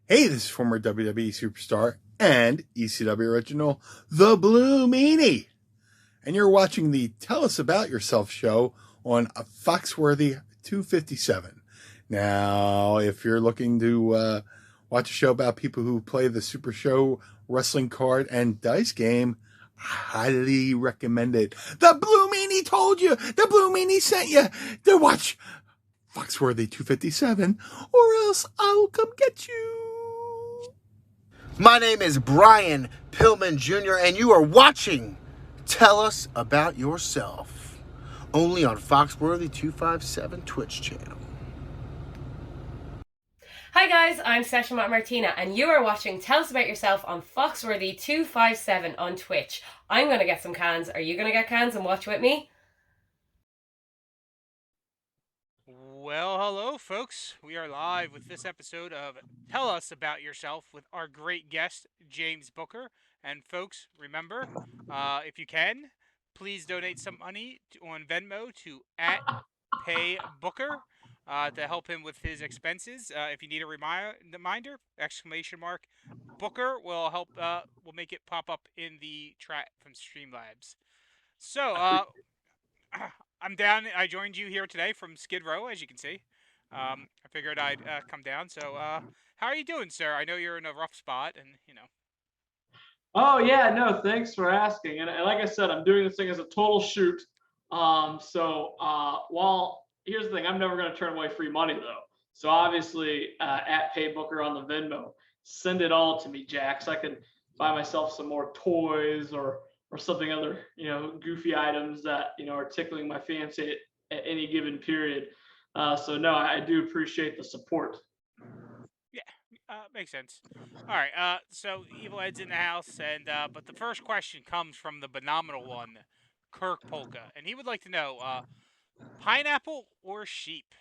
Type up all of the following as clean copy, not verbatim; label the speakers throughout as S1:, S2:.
S1: Hey, this is former WWE superstar and ECW original, The Blue Meanie. And you're watching the Tell Us About Yourself show on Foxworthy 257. Now, if you're looking to watch a show about people who play the Super Show wrestling card and dice game, I highly recommend it. The Blue Meanie told you! The Blue Meanie sent you to watch Foxworthy 257, or else I'll come get you.
S2: My name is Brian Pillman Jr., and you are watching Tell Us About Yourself, only on Foxworthy 257 Twitch channel.
S3: Hi guys, I'm Session Martina, and you are watching Tell Us About Yourself on Foxworthy 257 on Twitch. I'm going to get some cans. Are you going to get cans and watch with me?
S4: Well, hello, folks. We are live with this episode of Tell Us About Yourself with our great guest, James Booker. And, folks, remember, if you can, please donate some money on Venmo to @PayBooker to help him with his expenses. If you need a reminder, exclamation mark, Booker will help, will make it pop up in the chat from Streamlabs. So, I'm down. I joined you here today from Skid Row, as you can see. I figured I'd come down. So, how are you doing, sir? I know you're in a rough spot, and
S5: Oh yeah, no, thanks for asking. And like I said, I'm doing this thing as a total shoot. While here's the thing, I'm never going to turn away free money though. So obviously, @PayBooker on the Venmo, send it all to me, Jack, so I can buy myself some more toys or something other, goofy items that are tickling my fancy at any given period. So no, I do appreciate the support.
S4: yeah, makes sense. All right. So Evil Ed's in the house, and but the first question comes from the phenomenal one, Kirk Polka, and he would like to know, pineapple or sheep?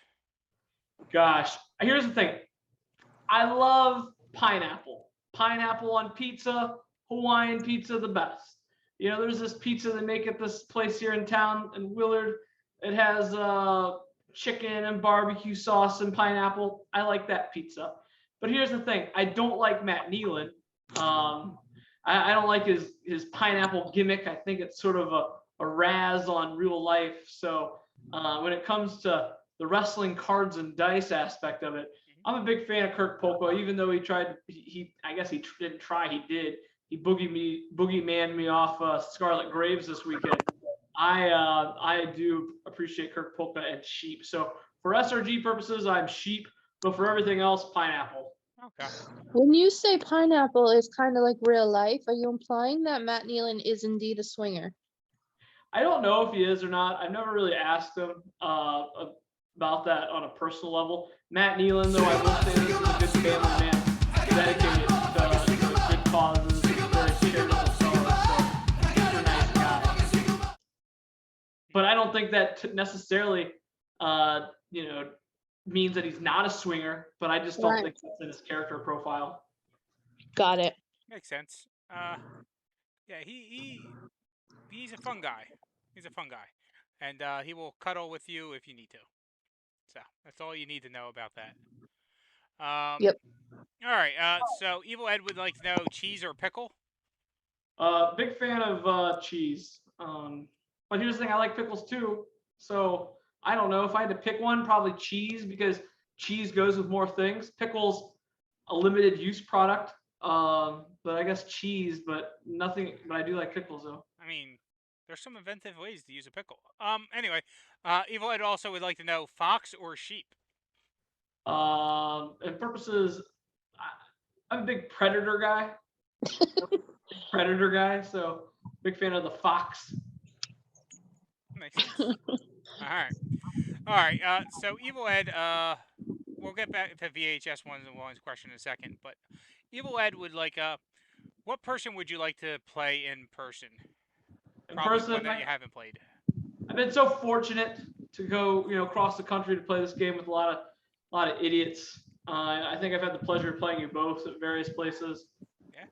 S5: Gosh, here's the thing. I love pineapple. Pineapple on pizza, Hawaiian pizza, the best. There's this pizza they make at this place here in town in Willard. It has chicken and barbecue sauce and pineapple. I like that pizza. But here's the thing. I don't like Matt Nealon. I don't like his pineapple gimmick. I think it's sort of a razz on real life. So when it comes to the wrestling cards and dice aspect of it, I'm a big fan of Kirk Polko, even though he tried. I guess he didn't try. He did. He boogeyman me off Scarlet Graves this weekend. I do appreciate Kirk Polka and sheep. So for SRG purposes, I'm sheep, but for everything else, pineapple.
S4: Okay.
S6: When you say pineapple is kind of like real life, are you implying that Matt Nealon is indeed a swinger?
S5: I don't know if he is or not. I've never really asked him about that on a personal level. Matt Nealon, though, I will say, is a good family man, dedicated to good causes. He's a very charitable fellow, so he's a nice guy. But I don't think that necessarily, means that he's not a swinger. But I just don't think that's in his character profile.
S6: Got it.
S4: Makes sense. Yeah, he's a fun guy. He's a fun guy, and he will cuddle with you if you need to. So that's all you need to know about that.
S6: Yep.
S4: All right. So Evil Ed would like to know cheese or pickle.
S5: Big fan of cheese. But here's the thing, I like pickles too. So I don't know if I had to pick one, probably cheese, because cheese goes with more things. Pickles, a limited use product. But I guess cheese, but nothing. But I do like pickles though.
S4: I mean, there's some inventive ways to use a pickle. Anyway, Evil Ed also would like to know fox or sheep.
S5: And purposes, I'm a big predator guy. So big fan of the fox.
S4: Makes sense. All right. So Evil Ed, we'll get back to VHS one's question in a second, but Evil Ed would like, what person would you like to play in person? Probably one that you haven't played.
S5: I've been so fortunate to go, across the country to play this game with a lot of idiots. I think I've had the pleasure of playing you both at various places.
S4: Yeah.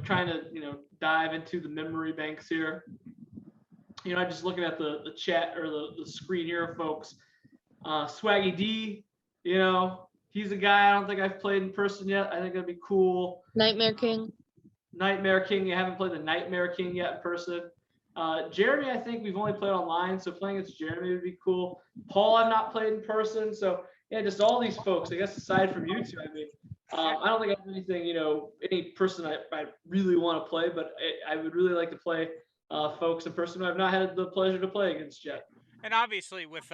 S5: Trying to, dive into the memory banks here. I'm just looking at the chat or the screen here, folks. Swaggy D, He's a guy I don't think I've played in person yet. I think that'd be cool.
S6: Nightmare King.
S5: Nightmare King, you haven't played the Nightmare King yet in person. Jeremy, I think we've only played online, so playing against Jeremy would be cool. Paul, I've not played in person, so yeah, just all these folks. I guess aside from you two, I mean, I don't think I have anything, any person I really want to play, but I would really like to play folks in person who I've not had the pleasure to play against yet.
S4: And obviously, with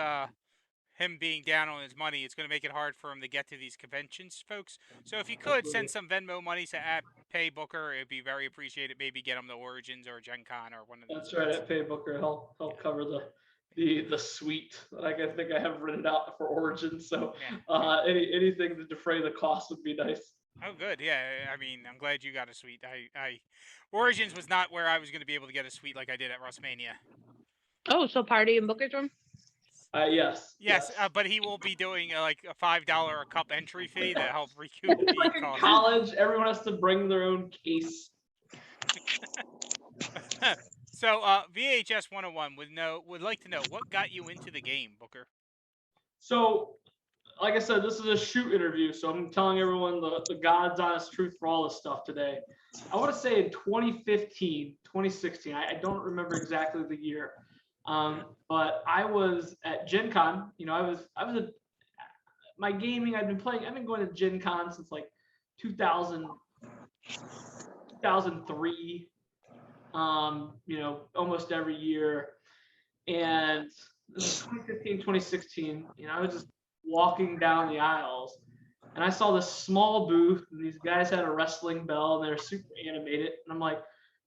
S4: him being down on his money, it's going to make it hard for him to get to these conventions, folks. So if you could send some Venmo money to Pay Booker, it'd be very appreciated. Maybe get him the Origins or Gen Con or one of those.
S5: That's right, at Pay Booker, help cover the suite that I think I have rented out for Origins. So anything to defray the cost would be nice.
S4: Oh, good. Yeah, I mean, I'm glad you got a suite. Origins was not where I was going to be able to get a suite like I did at WrestleMania.
S6: Oh, so Party in Booker's room?
S5: Yes.
S4: But he will be doing like a $5 a cup entry fee to help recoup
S5: It's like
S4: the
S5: in
S4: cost.
S5: college, everyone has to bring their own case.
S4: So VHS 101 would like to know what got you into the game, Booker.
S5: So, like I said, this is a shoot interview, so I'm telling everyone the God's honest truth for all this stuff today. I want to say in 2015, 2016, I don't remember exactly the year, but I was at Gen Con. My gaming, I've been going to Gen Con since like 2003, almost every year. And this was 2015, 2016, I was just walking down the aisles and I saw this small booth and these guys had a wrestling bell and they're super animated. And I'm like,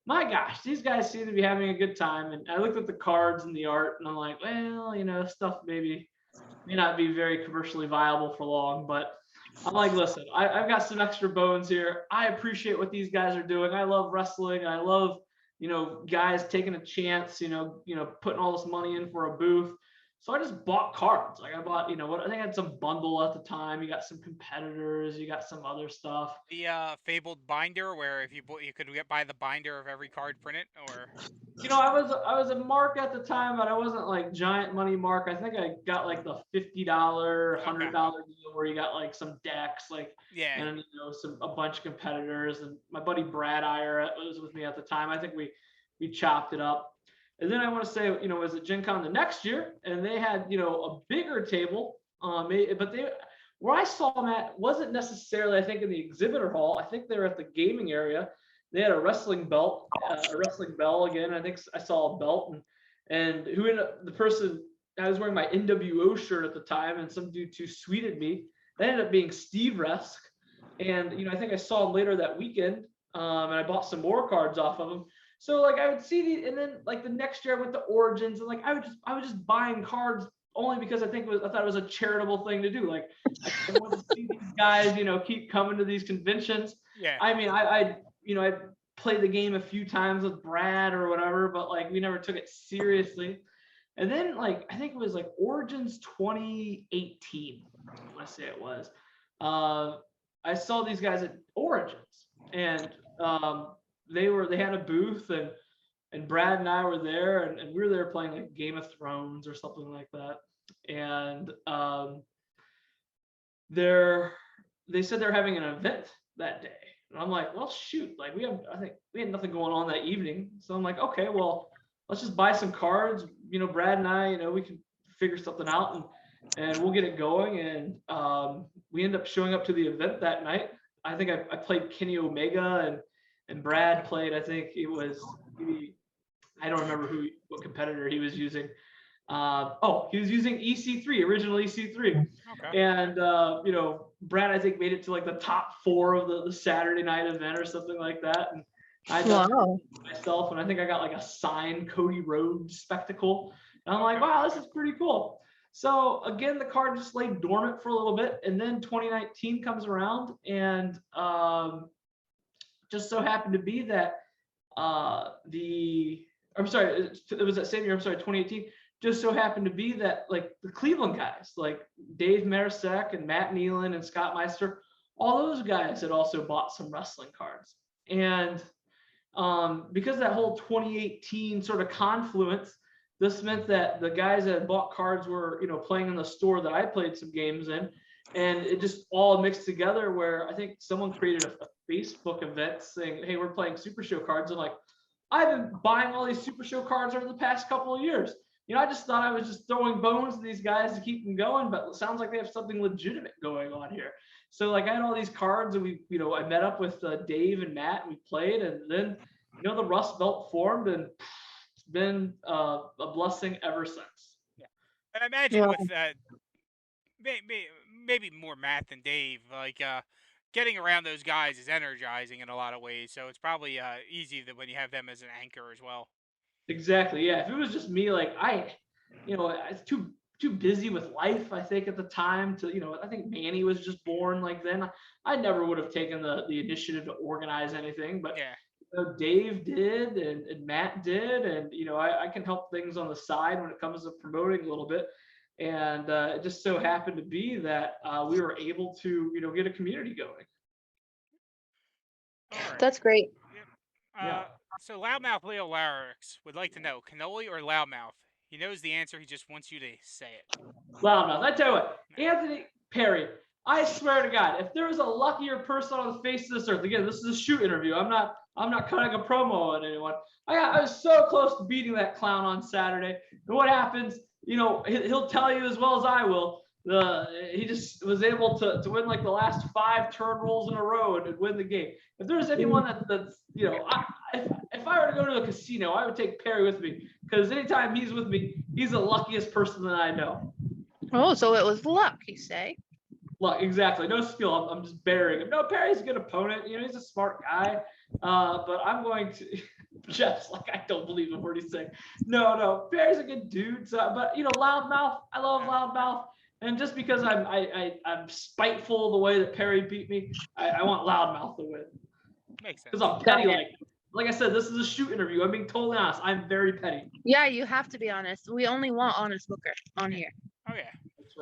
S5: my gosh, these guys seem to be having a good time. And I looked at the cards and the art and I'm like, well, stuff may not be very commercially viable for long, but I'm like, listen, I've got some extra bones here. I appreciate what these guys are doing. I love wrestling. I love, guys taking a chance, putting all this money in for a booth. So I just bought cards. Like I bought, I think I had some bundle at the time. You got some competitors, you got some other stuff.
S4: The fabled binder, where if you could buy the binder of every card printed, or
S5: I was a mark at the time, but I wasn't like giant money mark. I think I got like the $50, $100 deal where you got like some decks, and a bunch of competitors. And my buddy Brad Iyer was with me at the time. I think we chopped it up. And then I want to say, was at Gen Con the next year, and they had, a bigger table, but where I saw them at wasn't necessarily, I think, in the exhibitor hall. I think they were at the gaming area. They had a wrestling belt, a wrestling bell again. I think I saw a belt, and who ended up, the person, I was wearing my NWO shirt at the time, and some dude too sweeted me. That ended up being Steve Resk, and I think I saw him later that weekend, and I bought some more cards off of him. So I would see these, and then the next year I went to Origins, and I was just buying cards only because I thought it was a charitable thing to do. I wanted to see these guys, keep coming to these conventions.
S4: Yeah.
S5: I mean, I played the game a few times with Brad or whatever, but we never took it seriously. And then I think it was Origins 2018, I want to say it was. I saw these guys at Origins, and they had a booth, and Brad and I were there, and we were there playing Game of Thrones or something like that. And they said they're having an event that day. And I'm like, well, shoot, I think we had nothing going on that evening. So I'm like, okay, well, let's just buy some cards. Brad and I, we can figure something out and we'll get it going. And we ended up showing up to the event that night. I think I played Kenny Omega, and Brad played, I think it was, I don't remember what competitor he was using. He was using EC3, original EC3.
S4: Okay.
S5: And, Brad, I think, made it to the top 4 of the Saturday night event or something like that. And I myself, and I think I got a signed Cody Rhodes spectacle. And I'm like, wow, this is pretty cool. So again, the card just lay dormant for a little bit. And then 2019 comes around, and just so happened to be that it was that same year, 2018, just so happened to be that the Cleveland guys, Dave Marasek and Matt Nealon and Scott Meister, all those guys had also bought some wrestling cards. And because that whole 2018 sort of confluence, this meant that the guys that had bought cards were, playing in the store that I played some games in. And it just all mixed together where I think someone created a Facebook event saying, hey, we're playing Super Show cards. And like, I've been buying all these Super Show cards over the past couple of years. I just thought I was just throwing bones to these guys to keep them going, but it sounds like they have something legitimate going on here. So like I had all these cards and I met up with Dave and Matt and we played, and then, the Rust Belt formed, and it's been a blessing ever since.
S4: Yeah. And I imagine with maybe more Matt than Dave, like getting around those guys is energizing in a lot of ways. So it's probably easy that when you have them as an anchor as well.
S5: Exactly. Yeah. If it was just me, like I was too busy with life, I think at the time to, I think Manny was just born like then. I never would have taken the initiative to organize anything, but
S4: yeah.
S5: Dave did and Matt did. And, I can help things on the side when it comes to promoting a little bit. And it just so happened to be that we were able to, get a community going.
S4: Right.
S6: That's great.
S5: Yeah.
S4: So Loudmouth Leo Larix would like to know, cannoli or loudmouth? He knows the answer. He just wants you to say it.
S5: Loudmouth. I tell you what, Anthony Perry, I swear to God, if there was a luckier person on the face of this earth, again, this is a shoot interview. I'm not cutting a promo on anyone. I was so close to beating that clown on Saturday. And what happens, he'll tell you as well as I will. He just was able to win like the last 5 turn rolls in a row and win the game. If there's anyone that's if I were to go to a casino, I would take Perry with me, because anytime he's with me, he's the luckiest person that I know.
S6: Oh, so it was luck, you say?
S5: Luck, exactly. No skill. I'm just burying him. No, Perry's a good opponent. He's a smart guy. But I'm going to. Jeff's like, I don't believe a word he's saying. No, Perry's a good dude. So, but Loudmouth, I love Loudmouth. And just because I'm spiteful the way that Perry beat me, I want Loudmouth to win.
S4: Makes sense.
S5: Because I'm petty. Like I said, this is a shoot interview. I'm being totally honest. I'm very petty.
S6: Yeah, you have to be honest. We only want honest Booker on here.
S4: Oh yeah.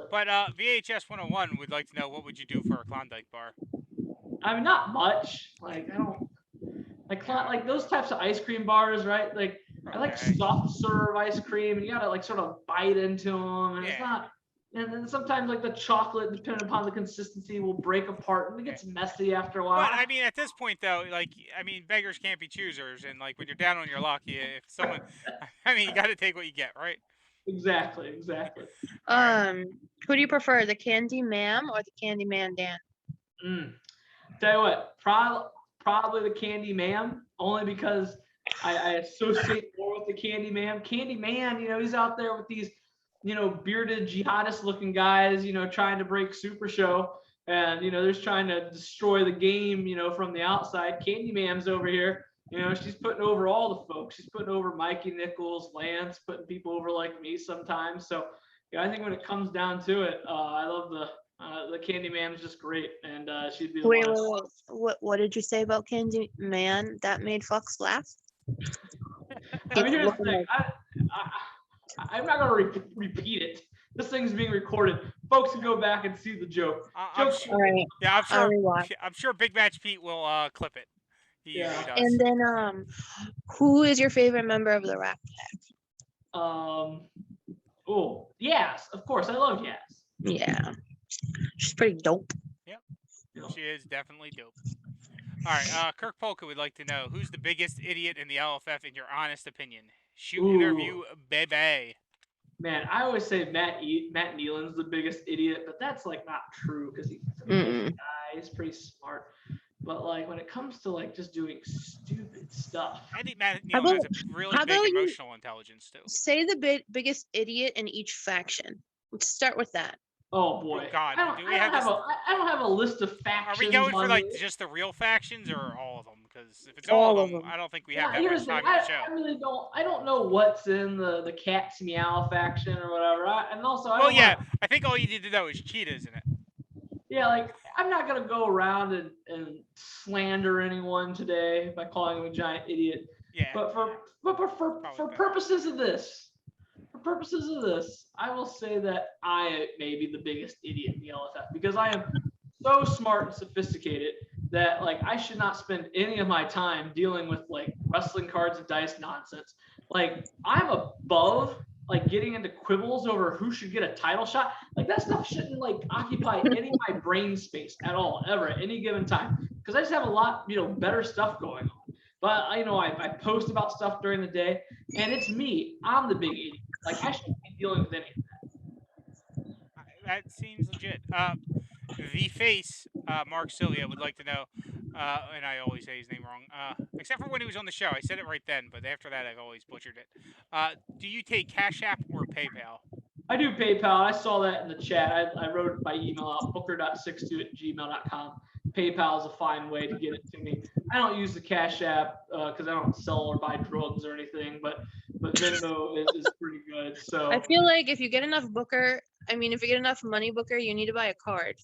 S4: But VHS 101 would like to know, what would you do for a Klondike bar?
S5: I mean, not much. Like I don't like those types of ice cream bars, right? Like I like soft serve ice cream, and you gotta like sort of bite into them, and it's not. And then sometimes like the chocolate, depending upon the consistency, will break apart and it gets messy after a while.
S4: But I mean, at this point though, beggars can't be choosers, and like when you're down on your luck, if someone, you got to take what you get, right?
S5: Exactly.
S6: Who do you prefer, the Candy Ma'am or the Candy Man Dan?
S5: Tell you what, probably the Candy Ma'am, only because I associate more with the Candy Man. Candy Man, he's out there with these, bearded jihadist looking guys, trying to break Super Show, and they're just trying to destroy the game, from the outside. Candy Ma'am's over here. She's putting over all the folks. She's putting over Mikey Nichols, Lance, putting people over like me sometimes. So, I think when it comes down to it, I love the Candy Man's just great, and she'd be the
S6: Wait. What did you say about Candy Man that made Fox laugh?
S5: I mean, here's the thing. I'm not going to repeat it. This thing's being recorded. Folks can go back and see the joke.
S4: I'm sure Big Match Pete will clip it. He does.
S6: And then, who is your favorite member of the Rat Pack?
S5: Yas, of course. I love Yas.
S6: Yeah, she's pretty dope.
S4: Yep, she is definitely dope. All right, Kirk Polka would like to know, who's the biggest idiot in the LFF in your honest opinion? Shoot interview, baby.
S5: Man, I always say Matt Nealon's the biggest idiot, but that's like not true, because he's a nice guy. He's pretty smart. But like when it comes to like just doing stupid stuff,
S4: I think Matt Nealon has a really big emotional intelligence too.
S6: Say the biggest idiot in each faction. Let's start with that.
S5: Oh boy!
S4: Oh, God,
S5: I don't have a list of factions.
S4: Are we going for like just the real factions or all of them? Because if it's all of them, I don't think we have that much time in the show.
S5: I really don't. I don't know what's in the Cat's Meow faction or whatever. I
S4: think all you need to know is cheetahs in it.
S5: Yeah, like I'm not gonna go around and slander anyone today by calling him a giant idiot.
S4: Yeah.
S5: But for purposes of this. I will say that I may be the biggest idiot in the LFF, because I am so smart and sophisticated that like I should not spend any of my time dealing with like wrestling cards and dice nonsense. Like I'm above like getting into quibbles over who should get a title shot. Like that stuff shouldn't like occupy any of my brain space at all, ever, at any given time. Because I just have a lot, better stuff going on. But I post about stuff during the day, and it's me. I'm the big idiot. Like I shouldn't be dealing with any of that.
S4: That seems legit. The face, Mark Cilia, would like to know, and I always say his name wrong, except for when he was on the show. I said it right then, but after that, I've always butchered it. Do you take Cash App or PayPal?
S5: I do PayPal. I saw that in the chat. I wrote it by email out, booker.62@gmail.com. PayPal is a fine way to get it to me. I don't use the Cash App because I don't sell or buy drugs or anything, but Venmo is pretty good. So
S6: I feel like if you get enough if you get enough money, Booker, you need to buy a card.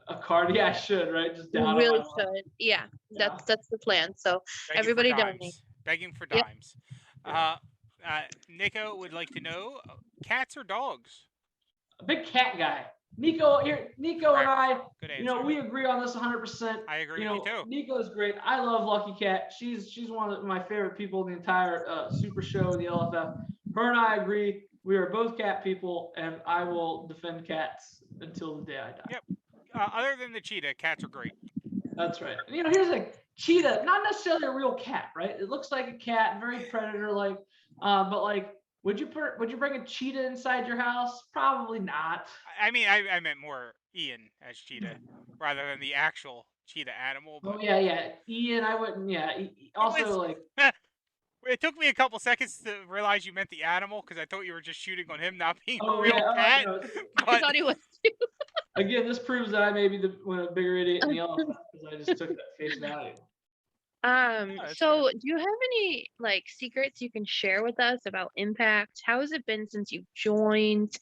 S5: a card, yeah, I should, right? Just down.
S6: You really
S5: on my luck.
S6: should. Yeah,
S5: Yeah.
S6: that's the plan. So
S4: Begging
S6: everybody
S4: for
S6: donate.
S4: dimes. Begging for
S6: Yep.
S4: dimes. Nico would like to know, cats or dogs?
S5: A big cat guy. Nico and I,
S4: Good answer.
S5: we agree on this 100%.
S4: I agree with you too.
S5: Nico's great. I love Lucky Cat. She's one of my favorite people in the entire Super Show, the LFF. Her and I agree. We are both cat people, and I will defend cats until the day I die.
S4: Yep. Other than the cheetah, cats are great.
S5: That's right. And, here's a cheetah, not necessarily a real cat, right? It looks like a cat, very predator-like, but like, would you bring a cheetah inside your house? Probably not.
S4: I mean, I meant more Ian as cheetah rather than the actual cheetah animal. But
S5: Oh yeah. Ian, I wouldn't. Yeah. Also, like,
S4: it took me a couple seconds to realize you meant the animal because I thought you were just shooting on him not being a
S5: oh
S4: real
S5: yeah.
S4: cat.
S5: No.
S6: I
S4: But
S6: thought he was.
S5: Again, this proves that I may be the bigger idiot in the elephant because I just took that face value.
S4: that's
S6: So do you have any like secrets you can share with us about Impact? How has it been since you've joined?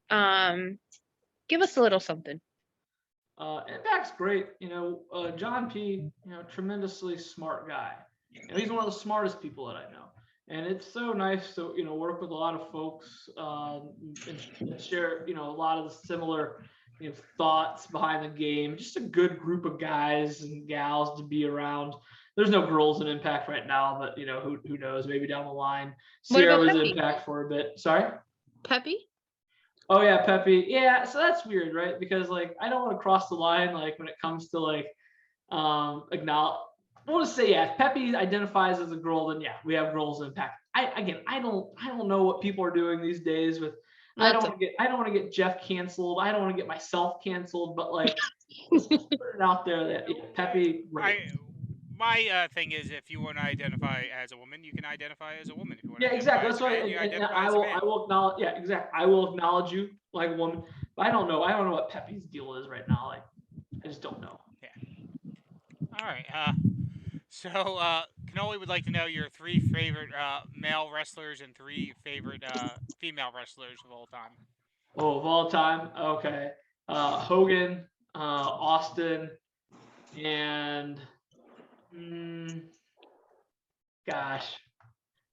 S6: Give us a little something.
S5: Impact's great. John P. Tremendously smart guy. He's one of the smartest people that I know, and it's so nice to work with a lot of folks and share a lot of the similar thoughts behind the game. Just a good group of guys and gals to be around. There's no girls in Impact right now, but who knows? Maybe down the line.
S6: What
S5: Sierra
S6: about
S5: was in
S6: Peppy?
S5: Impact for a bit. Sorry.
S6: Peppy?
S5: Oh yeah, Peppy. Yeah, so that's weird, right? Because like I don't want to cross the line like when it comes to like acknowledge. I want to say yeah, if Peppy identifies as a girl, then yeah, we have girls in Impact. I don't know what people are doing these days with. I don't want to get Jeff canceled. I don't want to get myself canceled, but like just put it out there that yeah, Peppy. Right.
S4: My thing is, if you want to identify as a woman, you can identify as a woman. If you want
S5: Yeah,
S4: to
S5: exactly.
S4: identify
S5: That's
S4: as a
S5: right.
S4: man, you
S5: And
S4: identify
S5: I
S4: as a
S5: will.
S4: man.
S5: I will acknowledge. Yeah, exactly. I will acknowledge you like a woman. But I don't know. I don't know what Peppy's deal is right now. Like, I just don't know.
S4: All right. So Canoli would like to know your 3 favorite male wrestlers and 3 favorite female wrestlers of all time.
S5: Oh, of all time. Okay. Hogan, Austin, and gosh,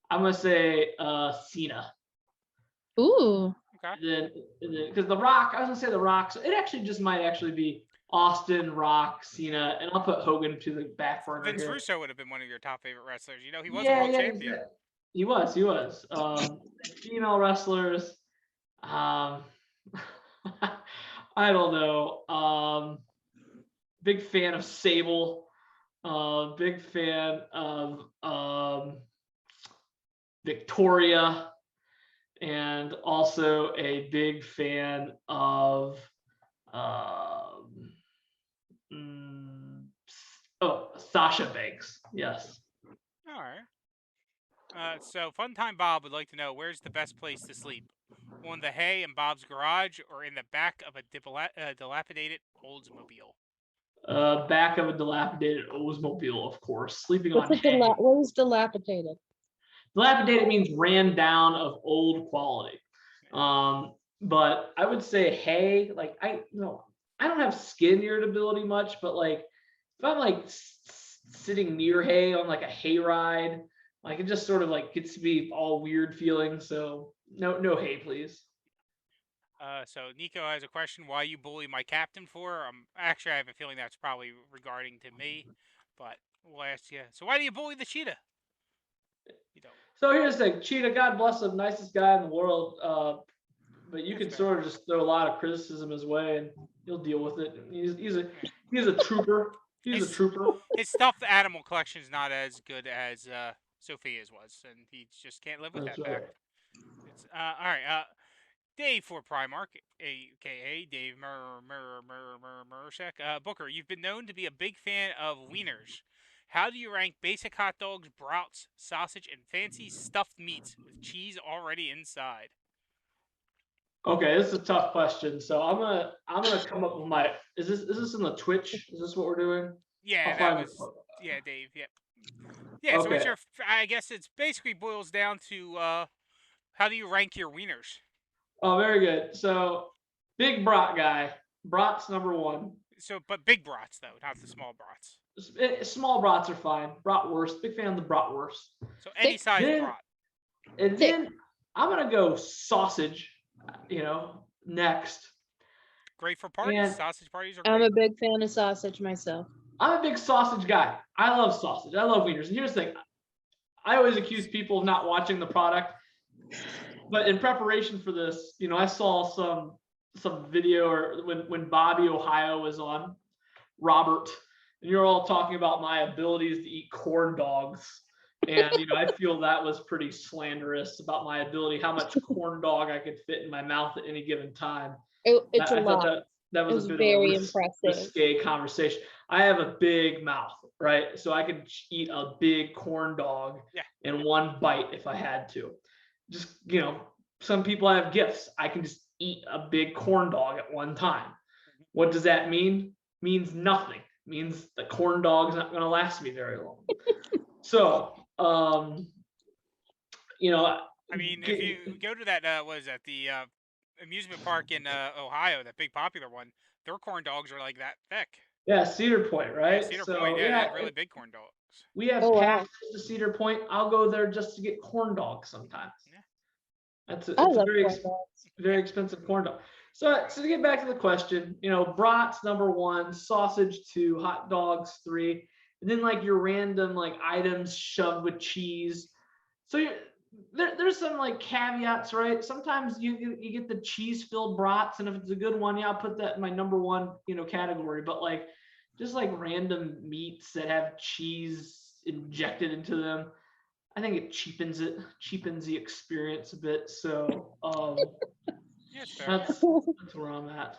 S5: I'm gonna say Cena.
S6: Ooh.
S4: Okay.
S5: Then because The Rock, I was gonna say The Rock. So it actually just might actually be Austin, Rock, Cena, and I'll put Hogan to the back burner
S4: Vince
S5: here.
S4: Russo would have been one of your top favorite wrestlers. He was
S5: Yeah,
S4: a world
S5: yeah,
S4: champion.
S5: yeah. He was. Female wrestlers. I don't know. Big fan of Sable. Big fan of Victoria, and also a big fan of Sasha Banks. Yes.
S4: All right. So Funtime Bob would like to know, where's the best place to sleep? On the hay in Bob's garage or in the back of a dilapidated Oldsmobile?
S5: Back of a dilapidated Oldsmobile, of course. Sleeping on
S6: What's
S5: hay.
S6: what is dilapidated?
S5: Dilapidated means ran down of old quality. But I would say hay. Like I don't have skin irritability much, but like if I'm like sitting near hay on like a hay ride, like it just sort of like gets to be all weird feeling. So no hay, please.
S4: So Nico has a question: why you bully my captain for? Actually, I have a feeling that's probably regarding to me, but we'll ask you. So why do you bully the cheetah? You don't.
S5: So here's the thing, Cheetah, God bless him, nicest guy in the world. But you can
S4: That's
S5: sort of just throw a lot of criticism his way, and he'll deal with it. He's a trooper. He's a
S4: His-
S5: trooper.
S4: His stuffed animal collection is not as good as Sophia's was, and he just can't live with
S5: That's
S4: that
S5: right.
S4: fact. It's all right. Dave for Primark, aka Dave Murshek. Booker, you've been known to be a big fan of wieners. How do you rank basic hot dogs, brats, sausage, and fancy stuffed meats with cheese already inside?
S5: Okay, this is a tough question. So I'm gonna come up with my. Is this in the Twitch? Is this what we're doing?
S4: Yeah,
S5: I'll
S4: that
S5: find
S4: was. Yeah, Dave. Yep. Yeah. So
S5: Okay.
S4: it's your. I guess it's basically boils down to how do you rank your wieners?
S5: Oh, very good. So big brat guy. Brat's number one.
S4: So, but big brats though, not the small brats.
S5: Small brats are fine. Bratwurst. Big fan of the bratwurst.
S4: So any
S6: Thick.
S4: size
S5: Then-
S4: brat.
S5: And
S6: Thick.
S5: then I'm gonna go sausage. Next.
S4: Great for parties.
S5: And-
S4: Sausage parties are
S6: I'm
S4: great.
S6: a big fan of sausage myself.
S5: I'm a big sausage guy. I love sausage. I love wieners. And here's the thing. I always accuse people of not watching the product. But in preparation for this, I saw some video or when Bobby Ohio was on, Robert, and you're all talking about my abilities to eat corn dogs. And I feel that was pretty slanderous about my ability, how much corn dog I could fit in my mouth at any given time.
S6: It's
S5: I
S6: a
S5: thought
S6: lot.
S5: that
S6: It
S5: was
S6: was
S5: a bit
S6: very
S5: of a
S6: impressive.
S5: risque conversation. I have a big mouth, right? So I could eat a big corn dog
S4: Yeah.
S5: in one bite if I had to. Just, some people have gifts. I can just eat a big corn dog at one time. What does that mean? Means nothing. Means the corn dog's not going to last me very long. So,
S4: I mean, if you go to that, what is that? The amusement park in Ohio, that big popular one. Their corn dogs are like that thick.
S5: yeah, Cedar Point, right?
S4: Yeah, Cedar
S5: So,
S4: Point. Yeah, they have
S5: yeah,
S4: really big corn dogs.
S5: we have
S6: Oh, wow.
S5: passes to Cedar Point. I'll go there just to get corn dogs sometimes.
S4: Yeah.
S5: It's
S6: I
S5: a
S6: love
S5: very,
S6: corn dogs.
S5: very expensive corn dog. So to get back to the question, brats number one, sausage two, hot dogs three, and then like your random like items shoved with cheese. So there's some like caveats, right? Sometimes you get the cheese filled brats, and if it's a good one, yeah, I'll put that in my number one category. But like just like random meats that have cheese injected into them, I think it cheapens the experience a bit. So
S4: Yeah, it's fair.
S5: that's where I'm at.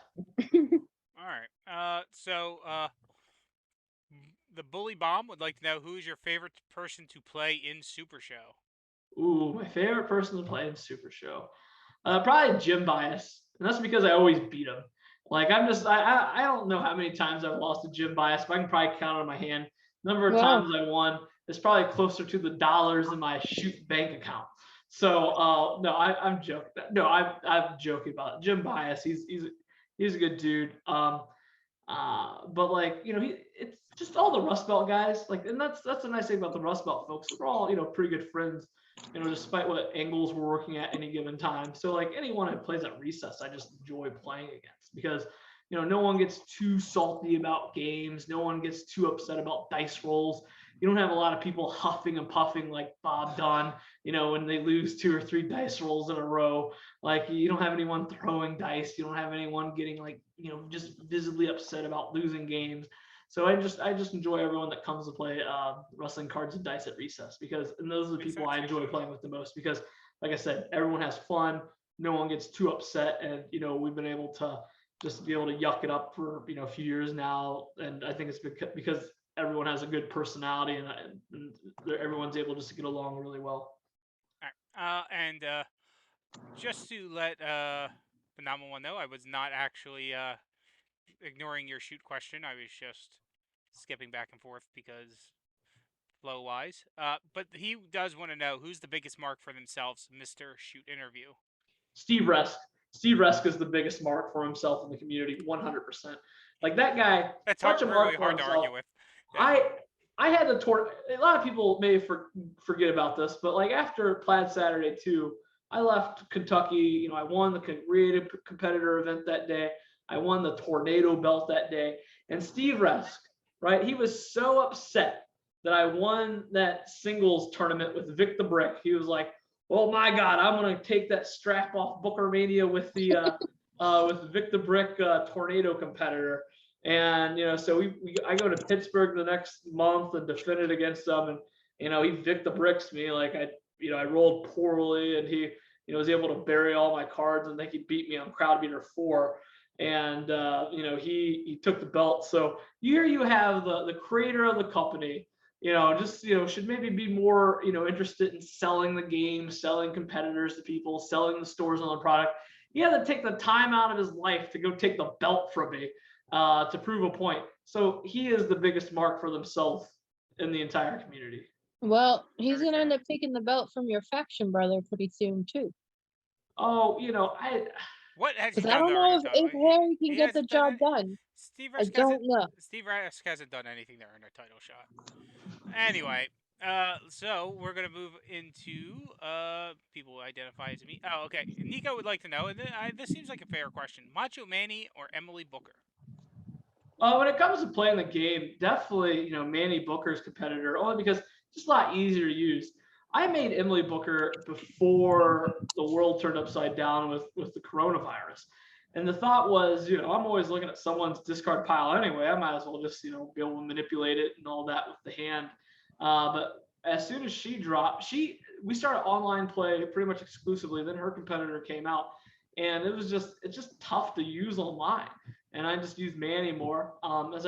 S4: All right. So the Bully Bomb would like to know who's your favorite person to play in Super Show.
S5: Ooh, my favorite person to play in Super Show, probably Jim Bias, and that's because I always beat him. Like I don't know how many times I've lost to Jim Bias, but I can probably count on my hand. Number of
S6: Wow.
S5: times I won is probably closer to the dollars in my shoot bank account. So no, I'm joking. No, I'm joking about it. Jim Bias. He's a good dude. But like it's just all the Rust Belt guys. Like, and that's the nice thing about the Rust Belt folks. We're all pretty good friends. Despite what angles we're working at any given time. So like anyone who plays at recess, I just enjoy playing against because no one gets too salty about games. No one gets too upset about dice rolls. You don't have a lot of people huffing and puffing like Bob Dunn, when they lose 2 or 3 dice rolls in a row. Like you don't have anyone throwing dice. You don't have anyone getting like, just visibly upset about losing games. So I just enjoy everyone that comes to play wrestling cards and dice at recess and those are the
S4: Makes
S5: people I
S4: sense.
S5: enjoy playing with the most because like I said, everyone has fun. No one gets too upset. And, we've been able to just be able to yuck it up for, a few years now. And I think it's because everyone has a good personality and everyone's able just to get along really well.
S4: All right. And just to let Phenomenal One know, I was not actually ignoring your shoot question. I was just skipping back and forth because flow wise. But he does want to know who's the biggest mark for themselves, Mr. Shoot Interview.
S5: Steve Resk. Steve Resk is the biggest mark for himself in the community, 100%. Like that guy,
S4: That's
S5: such a mark
S4: really
S5: for
S4: hard to
S5: himself.
S4: argue with. Yeah.
S5: I had the tour. A lot of people may forget about this, but like after Plaid Saturday 2, I left Kentucky. I won the creative competitor event that day. I won the tornado belt that day. And Steve Resk, right? He was so upset that I won that singles tournament with Vic the Brick. He was like, "Oh my God, I'm gonna take that strap off Booker Mania with the with Vic the Brick tornado competitor." And so I go to Pittsburgh the next month and defend it against them, and he Vic the Bricks me. Like I rolled poorly, and he was able to bury all my cards, and I think he beat me on Crowd Beater 4. And he took the belt. So here you have the creator of the company, should maybe be more interested in selling the game, selling competitors to people, selling the stores on the product. He had to take the time out of his life to go take the belt from me to prove a point. So he is the biggest mark for themselves in the entire community.
S6: Well, he's gonna end up taking the belt from your faction brother pretty soon too.
S5: Oh,
S4: What has he
S6: Because I
S4: done
S6: don't know
S4: there?
S6: if Harry can
S4: He
S6: get the
S4: hasn't done
S6: job done.
S4: Steve
S6: I
S4: Rask
S6: don't
S4: hasn't,
S6: know.
S4: Steve Rask hasn't done anything there in a title shot. Anyway, so we're gonna move into people who identify as me. Oh, okay. Nico would like to know, and this seems like a fair question: Macho Manny or Emily Booker?
S5: When it comes to playing the game, definitely Manny Booker's competitor, only because it's just a lot easier to use. I made Emily Booker before the world turned upside down with the coronavirus. And the thought was, I'm always looking at someone's discard pile anyway. I might as well just, be able to manipulate it and all that with the hand. But as soon as she dropped, we started online play pretty much exclusively. Then her competitor came out, and it's just tough to use online. And I just use Manny more. As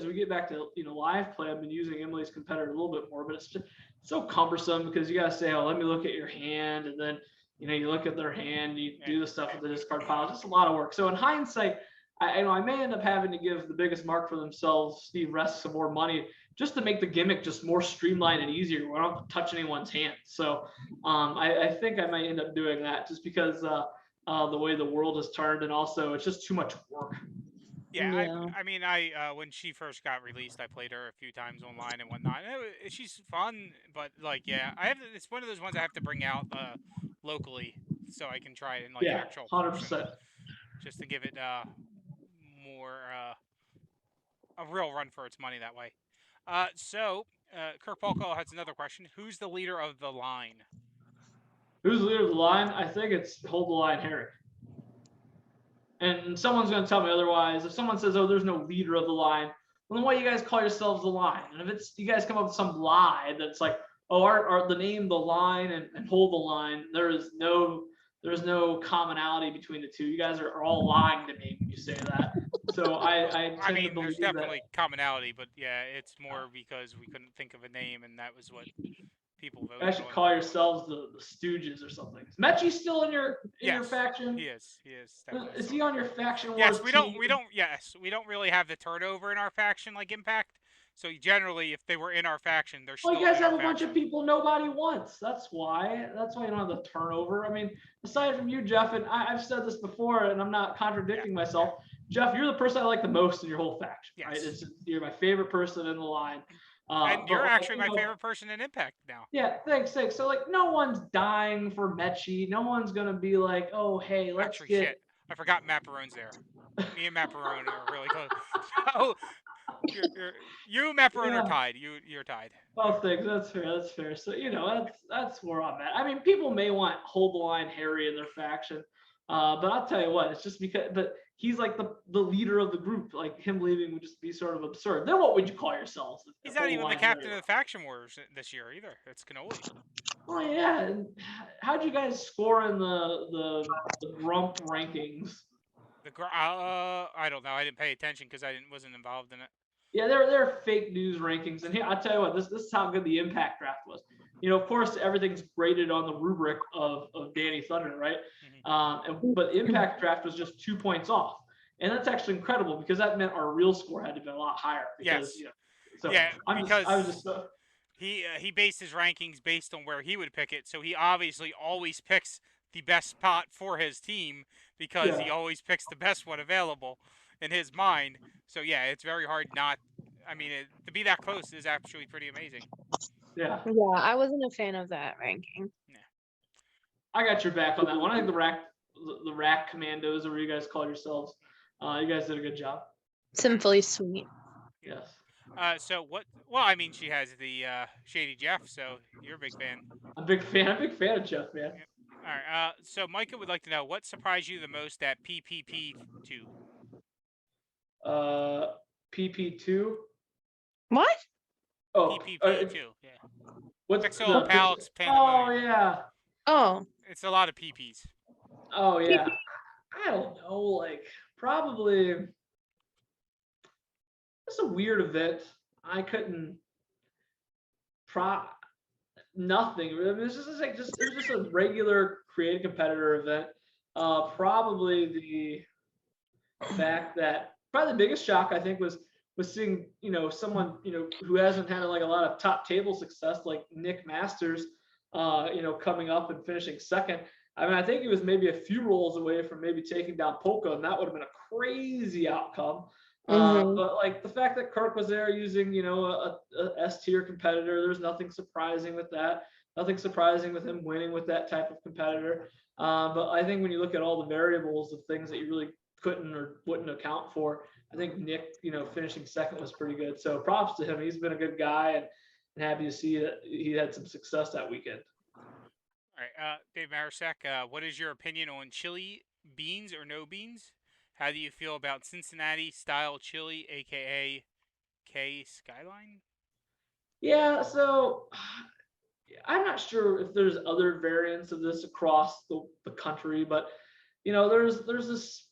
S5: we get back to live play, I've been using Emily's competitor a little bit more, but it's just so cumbersome because you got to say, "Oh, let me look at your hand," and then you look at their hand, you do the stuff with the discard pile. It's just a lot of work. So in hindsight, I may end up having to give the biggest mark for themselves, Steve Resk, some more money just to make the gimmick just more streamlined and easier. We don't have to touch anyone's hand. So I think I might end up doing that just because the way the world has turned, and also it's just too much work.
S4: Yeah. I mean, when she first got released, I played her a few times online and whatnot. She's fun, but it's one of those ones I have to bring out locally so I can try it in actual
S5: 100%.
S4: just to give it more a real run for its money that way. So Kirk Polko has another question: Who's the leader of the line?
S5: Who's the leader of the line? I think it's Hold the Line Harry. And someone's going to tell me otherwise. If someone says, "Oh, there's no leader of the line," well, then why do you guys call yourselves the line? And if you guys come up with some lie that's like, "Oh, our the name the line and hold the line," there's no commonality between the two. You guys are all lying to me when you say that. So I mean,
S4: there's definitely commonality, but yeah, it's more because we couldn't think of a name, and that was what people voted.
S5: I should call yourselves the Stooges or something. Is Mechie still in your faction?
S4: He is.
S5: Is he on your faction?
S4: Yes, we don't really have the turnover in our faction like Impact. So generally, if they were in our faction, they're still.
S5: Well, you guys have a bunch of people nobody wants. That's why you don't have the turnover. I mean, aside from you, Jeff, and I've said this before, and I'm not contradicting myself. Jeff, you're the person I like the most in your whole faction.
S4: Yes.
S5: Right? You're my favorite person in the line.
S4: And you're actually my favorite person in Impact now.
S5: Yeah, thanks. So no one's dying for Mechie. No one's gonna be like, "Oh, hey, let's get."
S4: Shit. I forgot Matt Barone's there. Me and Matt Barone are really close. Oh, you and Matt Barone are tied. You're tied.
S5: Oh, thanks. That's fair. So that's where I'm at. I mean, people may want Hold the Line Harry in their faction, but I'll tell you what, it's just because. But he's like the leader of the group. Like him leaving would just be sort of absurd. Then what would you call yourselves?
S4: He's not even the captain of the faction wars this year either. It's Canoli.
S5: Oh yeah. And how'd you guys score in the Grump rankings?
S4: I don't know. I didn't pay attention because I wasn't involved in it.
S5: Yeah, they're fake news rankings, and here I'll tell you what, this is how good the Impact draft was. Of course, everything's graded on the rubric of Danny Thunder, right?
S4: Mm-hmm.
S5: But the Impact draft was just 2 points off, and that's actually incredible because that meant our real score had to be a lot higher. Because,
S4: he based his rankings based on where he would pick it, so he obviously always picks the best spot for his team because he always picks the best one available in his mind. So yeah, it's very hard not. I mean, to be that close is actually pretty amazing.
S5: Yeah.
S6: Yeah, I wasn't a fan of that ranking.
S4: Yeah.
S5: I got your back on that one. I think the rack commandos, or what you guys call yourselves, you guys did a good job.
S6: Simply sweet.
S5: Yes.
S4: So what? Well, I mean, she has the Shady Jeff, so you're a big fan.
S5: I'm a big fan. I'm a big fan of Jeff, man.
S4: Yep. All right. So Micah would like to know what surprised you the most at PPP2.
S5: PP2.
S6: What?
S5: Oh,
S4: PPP2. Yeah.
S5: what's
S4: Pixel
S5: the
S4: Palace
S5: Oh
S4: Pandemonium.
S5: yeah.
S6: Oh,
S4: It's a lot of PPs.
S5: Oh yeah. I don't know. Like probably. It's a weird event. I couldn't. Nothing. I mean, it's just like it was just a regular creative competitor event. Probably the fact that probably the biggest shock I think was seeing someone who hasn't had like a lot of top table success like Nick Masters coming up and finishing second. I mean, I think he was maybe a few rolls away from maybe taking down Polka, and that would have been a crazy outcome. But like the fact that Kirk was there using a S tier competitor, there's nothing surprising with that. Nothing surprising with him winning with that type of competitor. But I think when you look at all the variables of things that you really couldn't or wouldn't account for, I think Nick, finishing second was pretty good. So props to him. He's been a good guy, and happy to see that he had some success that weekend.
S4: All right. Dave Marisak, what is your opinion on chili, beans or no beans? How do you feel about Cincinnati style chili, aka K Skyline?
S5: Yeah, so I'm not sure if there's other variants of this across the country, but there's this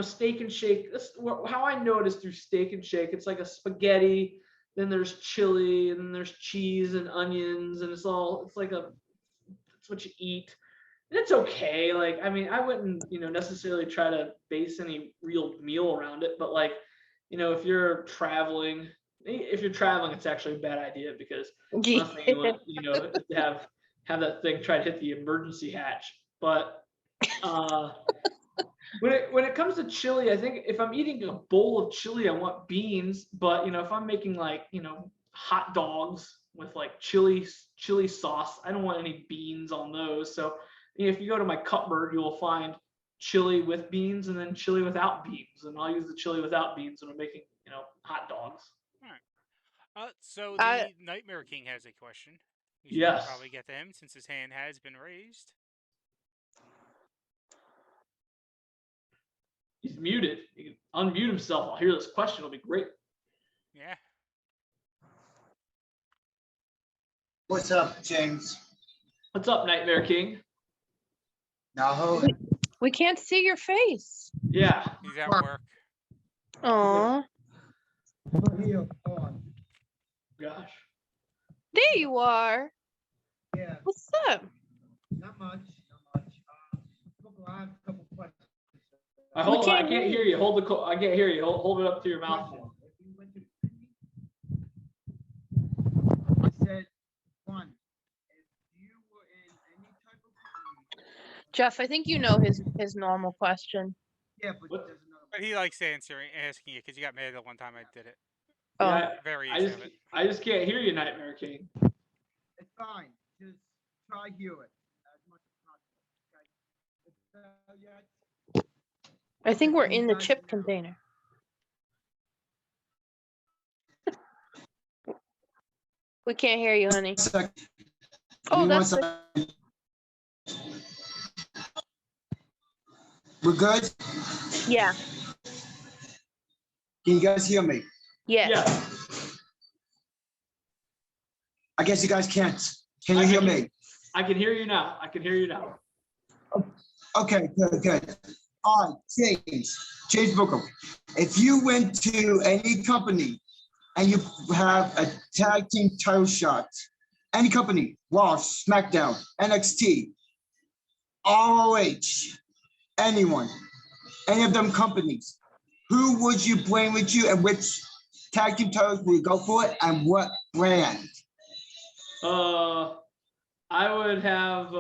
S5: Steak and Shake. This how I know it is through Steak and Shake. It's like a spaghetti, then there's chili, and then there's cheese and onions, and it's what you eat. And it's okay. Like, I mean, I wouldn't, necessarily try to base any real meal around it, but like, if you're traveling, it's actually a bad idea because nothing you want, to have that thing try to hit the emergency hatch. But when it comes to chili, I think if I'm eating a bowl of chili, I want beans. But if I'm making like hot dogs with like chili sauce, I don't want any beans on those. So if you go to my cupboard, you will find chili with beans and then chili without beans, and I'll use the chili without beans when I'm making hot dogs.
S4: All right. So the Nightmare King has a question. We should
S5: Yes.
S4: probably get to him since his hand has been raised.
S5: He's muted. He can unmute himself. I'll hear this question. It'll be great.
S4: Yeah.
S7: What's up, James?
S5: What's up, Nightmare King?
S7: No.
S6: we can't see your face.
S5: Yeah.
S4: He's at work.
S6: Aw,
S7: Here, hold on.
S5: Gosh.
S6: there you are.
S7: Yeah,
S6: What's up?
S7: not much. I have a couple questions.
S5: Hold on.
S6: can't
S5: I can't
S6: hear
S5: hear you. I can't hear you. Hold it up to your mouth.
S7: I said, one, if you were in any type of
S6: Jeff, I think you know his normal question.
S7: yeah, but
S5: What?
S7: there's another
S4: But he likes asking it because he got mad the one time I did it.
S6: Oh,
S5: Yeah,
S4: Variation of it.
S5: I just can't hear you, Nightmare King.
S7: It's fine. Just try hear it as much as possible. Okay. Yet.
S6: I think we're
S7: Can you
S6: in the
S7: guys
S6: chip
S7: hear?
S6: container. We can't hear you, honey.
S7: Sec-
S6: Oh,
S7: give me one
S6: that's the,
S7: second. We're good?
S6: yeah,
S7: Can you guys hear me?
S6: yeah.
S5: Yeah.
S7: I guess you guys can't. Can you
S5: I
S7: hear
S5: can-
S7: me?
S5: I can hear you now.
S7: Okay, good. All right, James Booker. If you went to any company and you have a tag team title shot, any company, Raw, SmackDown, NXT, ROH, anyone, any of them companies, who would you bring with you and which tag team titles would you go for it and what brand?
S5: I would have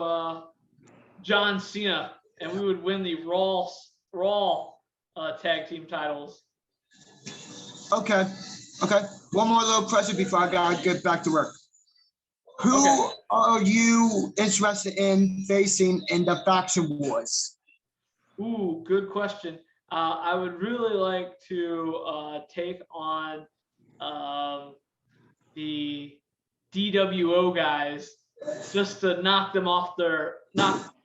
S5: John Cena, and we would win the Raw tag team titles.
S7: Okay. One more little question before I gotta get back to work. Who
S5: Okay.
S7: are you interested in facing in the faction wars?
S5: Ooh, good question. I would really like to take on the DWO guys just to knock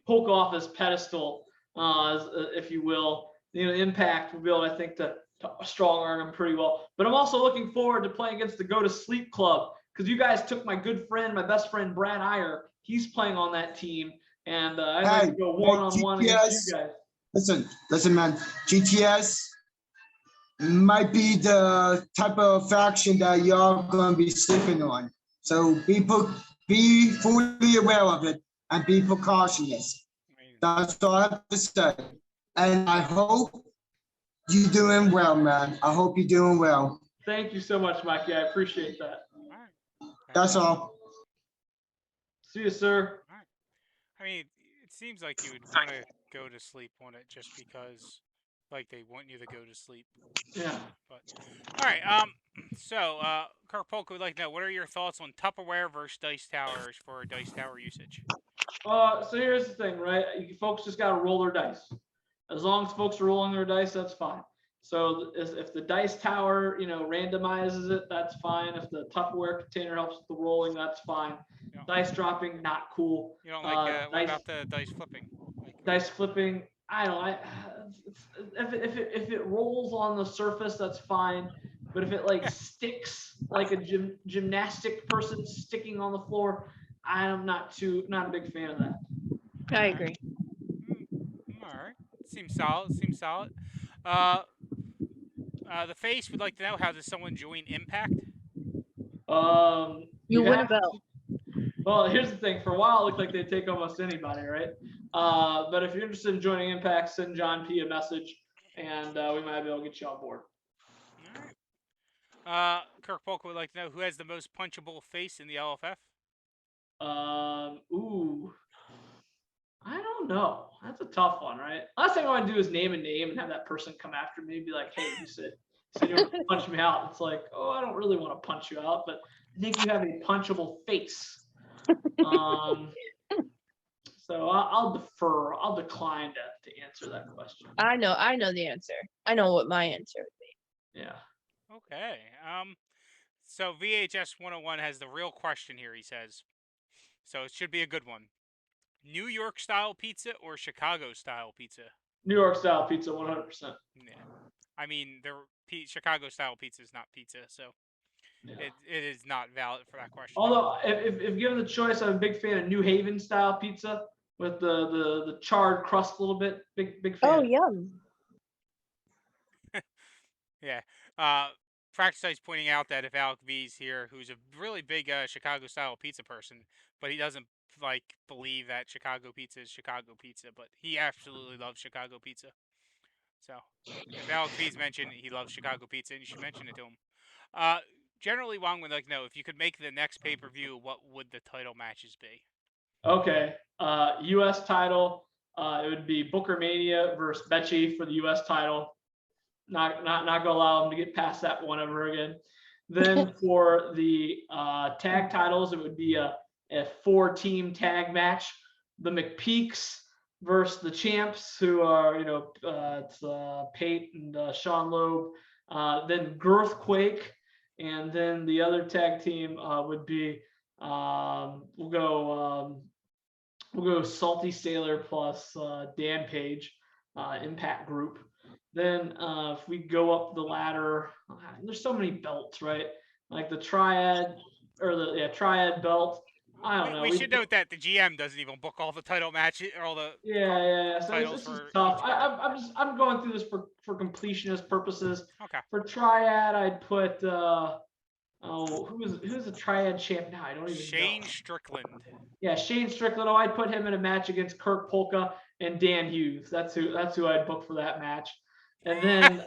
S5: Polka off his pedestal, if you will. Impact will be able, I think, to strong arm him pretty well. But I'm also looking forward to playing against the Go to Sleep Club, because you guys took my good friend, my best friend Brad Iyer. He's playing on that team, and I'd like to go one-on-one against you guys.
S7: Listen, man. GTS might be the type of faction that y'all gonna be sleeping on. So be fully aware of it and be precautious. That's all I have to say. And I hope you're doing well, man. I hope you're doing well.
S5: Thank you so much, Mikey. I appreciate that.
S7: That's all.
S5: See you, sir.
S4: I mean, it seems like you would want to go to sleep on it just because, like, they want you to go to sleep.
S5: Yeah.
S4: But all right. So, Kirk Polka would like to know, what are your thoughts on Tupperware versus dice towers for dice tower usage?
S5: So here's the thing, right? You folks just got to roll their dice. As long as folks are rolling their dice, that's fine. So if the dice tower, randomizes it, that's fine. If the Tupperware container helps with the rolling, that's fine. Dice dropping, not cool.
S4: You don't like what about the dice flipping?
S5: Dice flipping, I don't know. If it rolls on the surface, that's fine. But if it sticks like a gymnastic person sticking on the floor, I'm not a big fan of that.
S6: I agree.
S4: All right. Seems solid. The face would like to know, how does someone join Impact?
S6: You win a belt.
S5: Well, here's the thing. For a while, it looked like they'd take almost anybody, right? But if you're interested in joining Impact, send John P a message, and we might be able to get you on board.
S4: All right. Kirk Polka would like to know, who has the most punchable face in the LFF?
S5: I don't know. That's a tough one, right? Last thing I want to do is name a name and have that person come after me and be like, "Hey, you said you want to punch me out." It's like, oh, I don't really want to punch you out, but I think you have a punchable face. So I'll defer. I'll decline to answer that question.
S6: I know the answer. I know what my answer would be.
S5: Yeah.
S4: Okay. So VHS 101 has the real question here, he says. So it should be a good one. New York style pizza or Chicago style pizza?
S5: New York style pizza, 100%.
S4: Yeah. I mean, Chicago style pizza is not pizza, so yeah. It is not valid for that question.
S5: Although, if given the choice, I'm a big fan of New Haven style pizza with the charred crust a little bit. Big fan.
S6: Oh, yum.
S4: Yeah. Practice is pointing out that if Alec V's here, who's a really big Chicago style pizza person, but he doesn't believe that Chicago pizza is Chicago pizza, but he absolutely loves Chicago pizza. So if Alec V's mentioned he loves Chicago pizza, and you should mention it to him. Generally, Wong would like to know, if you could make the next pay-per-view, what would the title matches be?
S5: Okay. U.S. title, it would be Booker Mania versus Becci for the U.S. title. Not gonna allow him to get past that one ever again. Then for the tag titles, it would be a 4-team tag match. The McPeaks versus the Champs, who are it's Pate and Sean Loeb. Then Girthquake, and then the other tag team would be we'll go Salty Sailor plus Dan Page, Impact Group. Then if we go up the ladder, there's so many belts, right? Like the Triad Triad belt. I don't know.
S4: We should note that the GM doesn't even book all the title matches or all the
S5: So it's tough. I'm going through this for completionist purposes.
S4: Okay.
S5: For Triad, I'd put who's the Triad champ now? I don't even know.
S4: Shane Strickland.
S5: Yeah, Shane Strickland. Oh, I'd put him in a match against Kirk Polka and Dan Hughes. That's who I'd book for that match. And then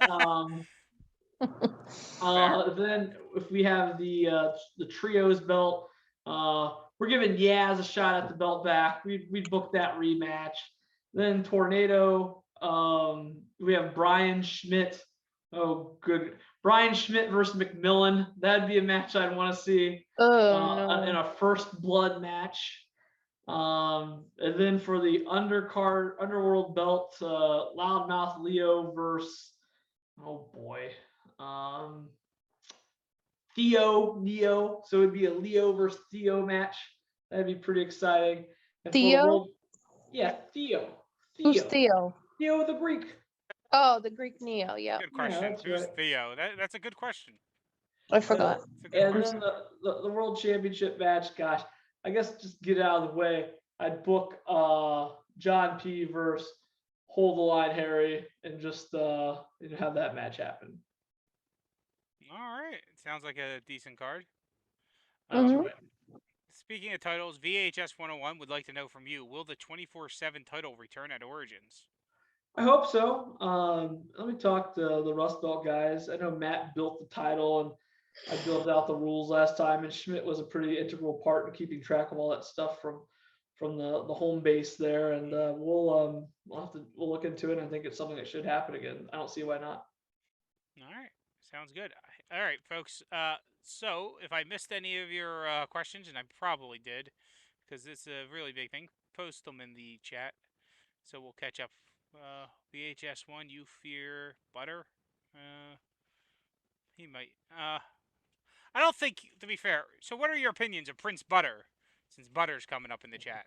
S5: then if we have the trios belt, we're giving Yaz a shot at the belt back. We'd book that rematch. Then Tornado, we have Brian Schmidt. Oh, good. Brian Schmidt versus McMillan. That'd be a match I'd want to see in a first blood match. And then for the underworld belt, Loudmouth Leo versus, oh boy. Neo. So it'd be a Leo versus Theo match. That'd be pretty exciting. And for the
S6: Theo?
S5: world, yeah, Theo.
S6: Who's Theo?
S5: Theo the Greek.
S6: Oh, the Greek Neo. Yeah,
S4: Good question.
S5: that's
S4: Who's
S5: right.
S4: Theo? That's a good question.
S6: I forgot.
S4: That's a good
S5: And
S4: question.
S5: then the world championship match, gosh, I guess just get it out of the way. I'd book John P versus Hold the Line Harry and just have that match happen.
S4: All right. Sounds like a decent card.
S5: That's
S6: Mhm.
S5: right.
S4: Speaking of titles, VHS 101 would like to know from you, will the 24/7 title return at Origins?
S5: I hope so. Let me talk to the Rust Belt guys. I know Matt built the title and I built out the rules last time, and Schmidt was a pretty integral part in keeping track of all that stuff from the home base there. And we'll look into it. I think it's something that should happen again. I don't see why not.
S4: All right. Sounds good. All right, folks. So if I missed any of your questions, and I probably did, because it's a really big thing, post them in the chat. So we'll catch up. VHS 1, you fear Butter? He might. I don't think, to be fair. So what are your opinions of Prince Butter, since Butter's coming up in the chat?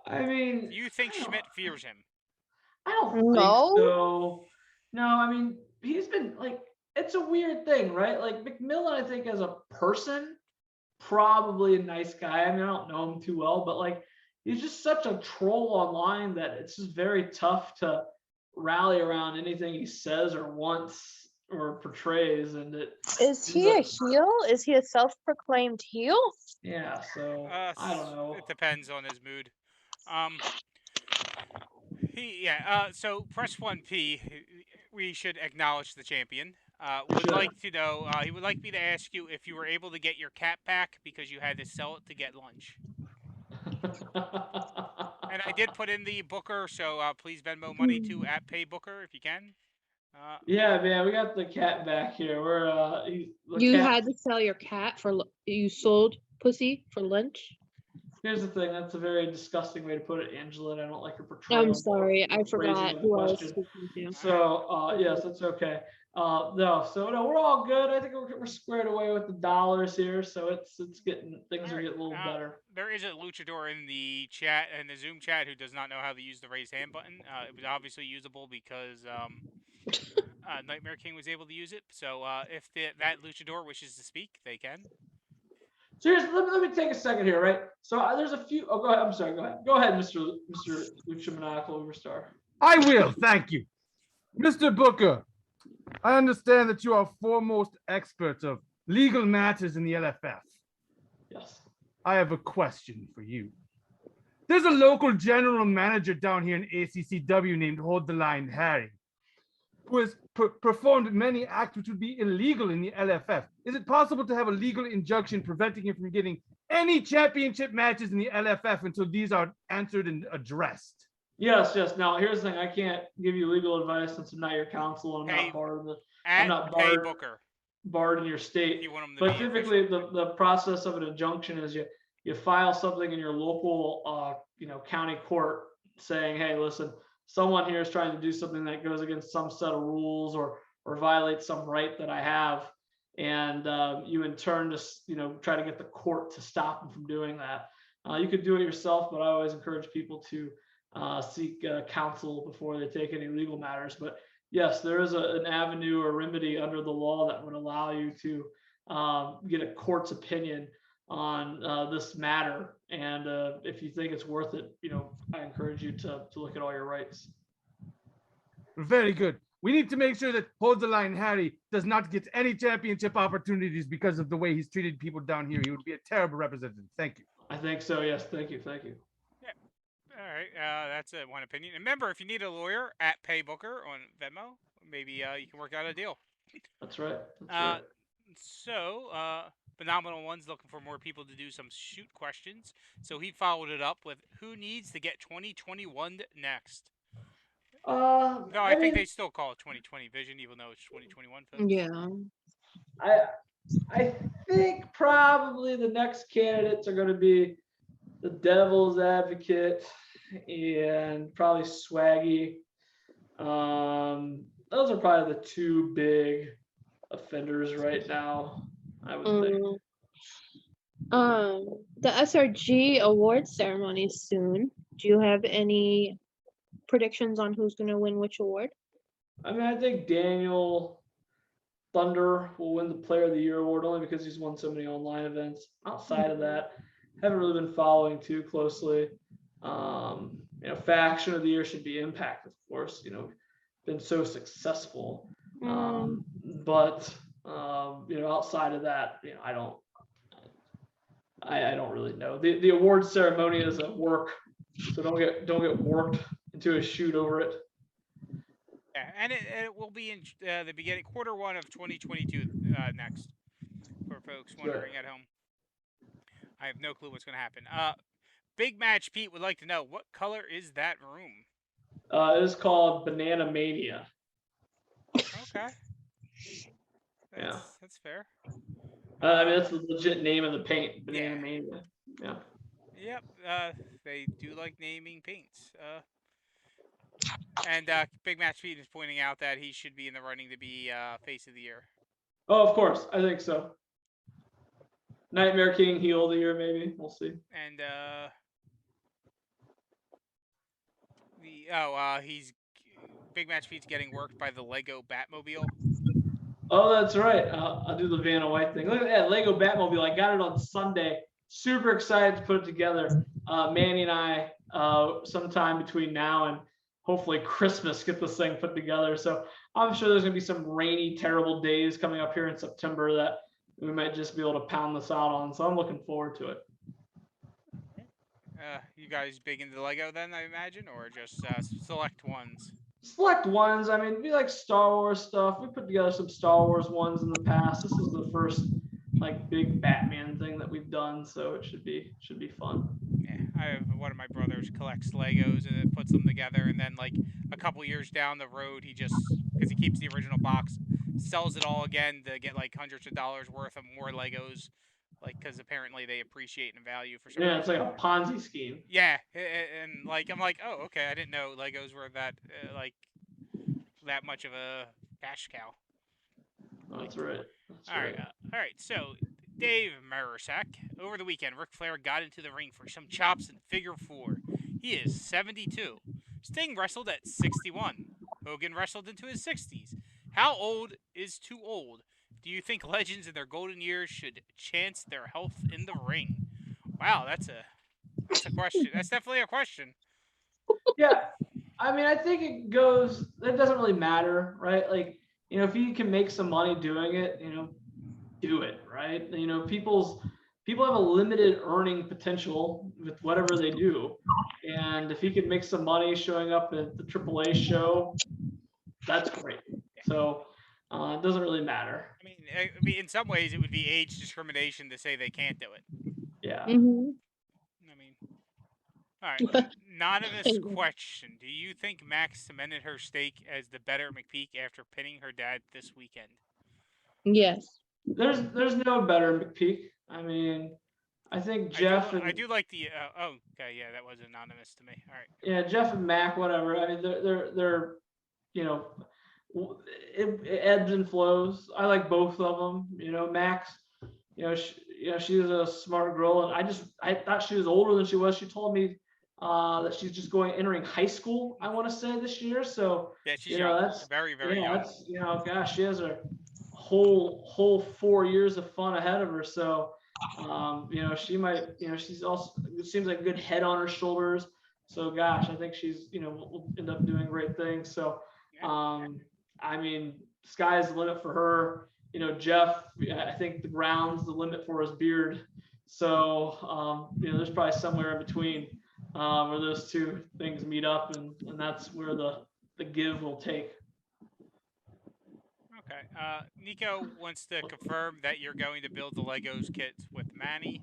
S5: I mean,
S4: Do you think Schmidt fears him?
S5: I don't think
S6: No.
S5: so. No, I mean, he's been like, it's a weird thing, right? Like McMillan, I think as a person, probably a nice guy. I mean, I don't know him too well, but like, he's just such a troll online that it's just very tough to rally around anything he says or wants or portrays. And
S6: Is he a heel? Is he a self-proclaimed heel?
S5: yeah, so I don't know.
S4: It depends on his mood. So press 1P. We should acknowledge the champion. Would
S5: Sure.
S4: like to know. He would like me to ask you if you were able to get your cat back because you had to sell it to get lunch. And I did put in the Booker, so please Venmo money to @PayBooker if you can.
S5: Yeah, man, we got the cat back here.
S6: You had to sell your cat you sold pussy for lunch?
S5: Here's the thing, that's a very disgusting way to put it, Angela, and I don't like your portrayal.
S6: I'm sorry, I
S5: of phrasing
S6: forgot
S5: of the
S6: who I was
S5: question.
S6: speaking to.
S5: So, yes, that's okay. No, we're all good. I think we're squared away with the dollars here, so things are getting a little better.
S4: There is a luchador in the chat and the Zoom chat who does not know how to use the raise hand button. It was obviously usable because Nightmare King was able to use it. So if that luchador wishes to speak, they can.
S5: So let me take a second here, right? So there's a few. Oh, go ahead. I'm sorry. Go ahead. Go ahead, Mr. Lucha Maniacal Overstar.
S8: I will. Thank you, Mr. Booker. I understand that you are foremost expert of legal matters in the LFF.
S5: Yes.
S8: I have a question for you. There's a local general manager down here in ACCW named Hold the Line Harry, who has performed many acts which would be illegal in the LFF. Is it possible to have a legal injunction preventing him from getting any championship matches in the LFF until these are answered and addressed?
S5: Yes. Now, here's the thing. I can't give you legal advice since I'm not your counsel. And I'm not barred in your state. But typically, the process of an injunction is you file something in your local, county court saying, hey, listen, someone here is trying to do something that goes against some set of rules or violates some right that I have. And you in turn just, try to get the court to stop them from doing that. You could do it yourself, but I always encourage people to seek counsel before they take any legal matters. But yes, there is an avenue or remedy under the law that would allow you to get a court's opinion on this matter. And if you think it's worth it, I encourage you to look at all your rights.
S8: Very good. We need to make sure that Hold the Line Harry does not get any championship opportunities because of the way he's treated people down here. He would be a terrible representative. Thank you.
S5: I think so. Yes. Thank you.
S4: Yeah. All right. That's one opinion. And remember, if you need a lawyer, @PayBooker on Venmo, maybe you can work out a deal.
S5: That's right.
S4: Phenomenal One's looking for more people to do some shoot questions. So he followed it up with, who needs to get 2021 next? No, I think they still call it 2020 Vision, even though it's 2021. Folks.
S6: Yeah.
S5: I think probably the next candidates are going to be the Devil's Advocate and probably Swaggy. Those are probably the two big offenders right now, I would think.
S6: The SRG award ceremony is soon. Do you have any predictions on who's going to win which award?
S5: I mean, I think Daniel Thunder will win the Player of the Year award only because he's won so many online events. Outside of that, haven't really been following too closely. Faction of the Year should be Impact, of course. Been so successful. But outside of that, I don't really know. The award ceremony is at work, so don't get worked into a shoot over it.
S4: Yeah, and it will be in the beginning, Q1 of 2022 next, for folks wondering at home. I have no clue what's going to happen. Big Match Pete would like to know, what color is that room?
S5: It is called Banana Mania.
S4: Okay. That's fair.
S5: That's the legit name of the paint, Banana Mania. Yeah.
S4: Yep. They do like naming paints. And Big Match Pete is pointing out that he should be in the running to be Face of the Year.
S5: Oh, of course. I think so. Nightmare King, Heel of the Year, maybe. We'll see.
S4: And Big Match Pete's getting worked by the Lego Batmobile.
S5: Oh, that's right. I'll do the Vanna White thing. Look at that Lego Batmobile. I got it on Sunday. Super excited to put it together. Manny and I, sometime between now and hopefully Christmas, get this thing put together. So I'm sure there's going to be some rainy, terrible days coming up here in September that we might just be able to pound this out on. So I'm looking forward to it.
S4: You guys big into Lego then, I imagine, or just select ones?
S5: Select ones. I mean, we like Star Wars stuff. We put together some Star Wars ones in the past. This is the first big Batman thing that we've done, so it should be fun.
S4: Yeah, I have one of my brothers collects Legos and then puts them together, and then a couple years down the road, because he keeps the original box, sells it all again to get hundreds of dollars worth of more Legos, because apparently they appreciate in value for some reason.
S5: It's like a Ponzi scheme.
S4: Yeah, and I'm like, oh, okay, I didn't know Legos were that that much of a cash cow.
S5: That's right.
S4: All right. So, Dave Marisak, over the weekend, Ric Flair got into the ring for some chops in Figure 4. He is 72. Sting wrestled at 61. Hogan wrestled into his 60s. How old is too old? Do you think legends in their golden years should chance their health in the ring? Wow, that's a question. That's definitely a question.
S5: Yeah, I mean, I think it doesn't really matter, right? If you can make some money doing it, do it, right? People have a limited earning potential with whatever they do. And if he could make some money showing up at the AAA show, that's great. So it doesn't really matter.
S4: I mean, in some ways, it would be age discrimination to say they can't do it.
S5: Yeah.
S6: Mm-hmm.
S4: All right. Anonymous question. Do you think Max cemented her stake as the better McPeak after pinning her dad this weekend?
S6: Yes.
S5: There's no better McPeak. I mean, I think Jeff
S4: I do like the okay, yeah, that was anonymous to me. All right.
S5: Yeah, Jeff and Mac, whatever. I mean, they're it ebbs and flows. I like both of them. Max, she's a smart girl, and I thought she was older than she was. She told me that she's just entering high school, I want to say, this year. So
S4: yeah, she's young. That's very, very young.
S5: That's gosh, she has a whole 4 years of fun ahead of her. So she might, she's also, it seems like a good head on her shoulders. So gosh, I think she's will end up doing great things. So I mean, sky's the limit for her. Jeff, I think the ground's the limit for his beard. So there't probably somewhere in between where those two things meet up, and that's where the give will take.
S4: Okay. Nico wants to confirm that you're going to build the Legos kits with Manny,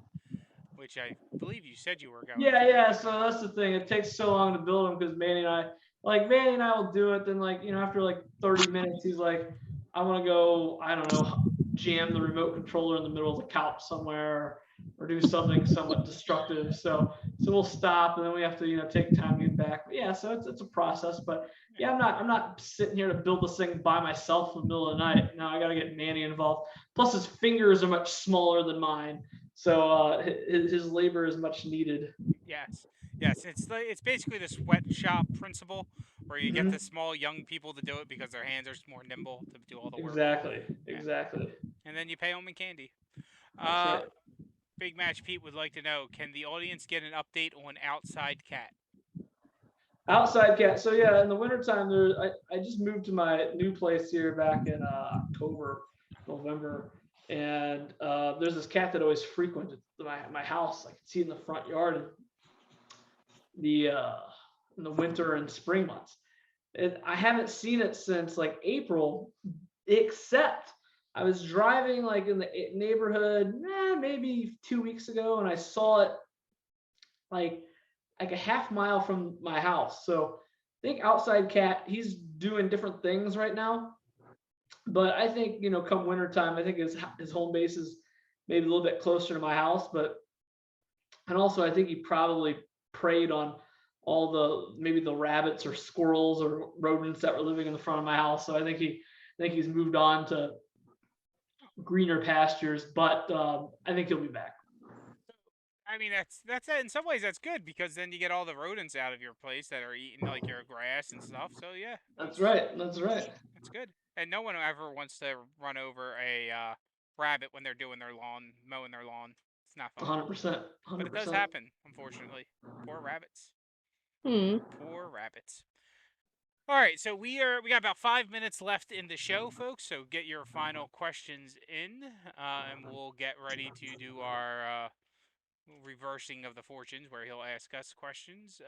S4: which I believe you said you were going.
S5: Yeah. So that's the thing. It takes so long to build them because Manny and I will do it. Then after 30 minutes, he's like, I want to go, I don't know, jam the remote controller in the middle of the couch somewhere, or do something somewhat destructive. So we'll stop, and then we have to, take time to get back. But yeah, so it's a process. But yeah, I'm not sitting here to build this thing by myself in the middle of the night. No, I got to get Manny involved. Plus, his fingers are much smaller than mine, so his labor is much needed.
S4: Yes. It's basically the sweatshop principle, where you get the small young people to do it because their hands are more nimble to do all the work.
S5: Exactly.
S4: And then you pay them in candy.
S5: That's right.
S4: Big Match Pete would like to know, can the audience get an update on Outside Cat?
S5: Outside Cat. So yeah, in the wintertime, I just moved to my new place here back in October, November, and there's this cat that always frequented my house. I could see it in the front yard in the winter and spring months. I haven't seen it since like April, except I was driving like in the neighborhood maybe 2 weeks ago, and I saw it like a half mile from my house. So I think Outside Cat, he's doing different things right now. But I think, come wintertime, I think his home base is maybe a little bit closer to my house. And also I think he probably preyed on all maybe the rabbits or squirrels or rodents that were living in the front of my house. So I think he's moved on to greener pastures, but I think he'll be back.
S4: I mean, that's in some ways that's good, because then you get all the rodents out of your place that are eating like your grass and stuff. So yeah,
S5: that's right.
S4: That's good. And no one ever wants to run over a rabbit when they're doing their lawn, mowing their lawn. It's not fun.
S5: 100%.
S4: But it does happen, unfortunately. Poor rabbits. Poor rabbits. All right, so we got about 5 minutes left in the show, folks. So get your final questions in, and we'll get ready to do our reversing of the fortunes, where he'll ask us questions.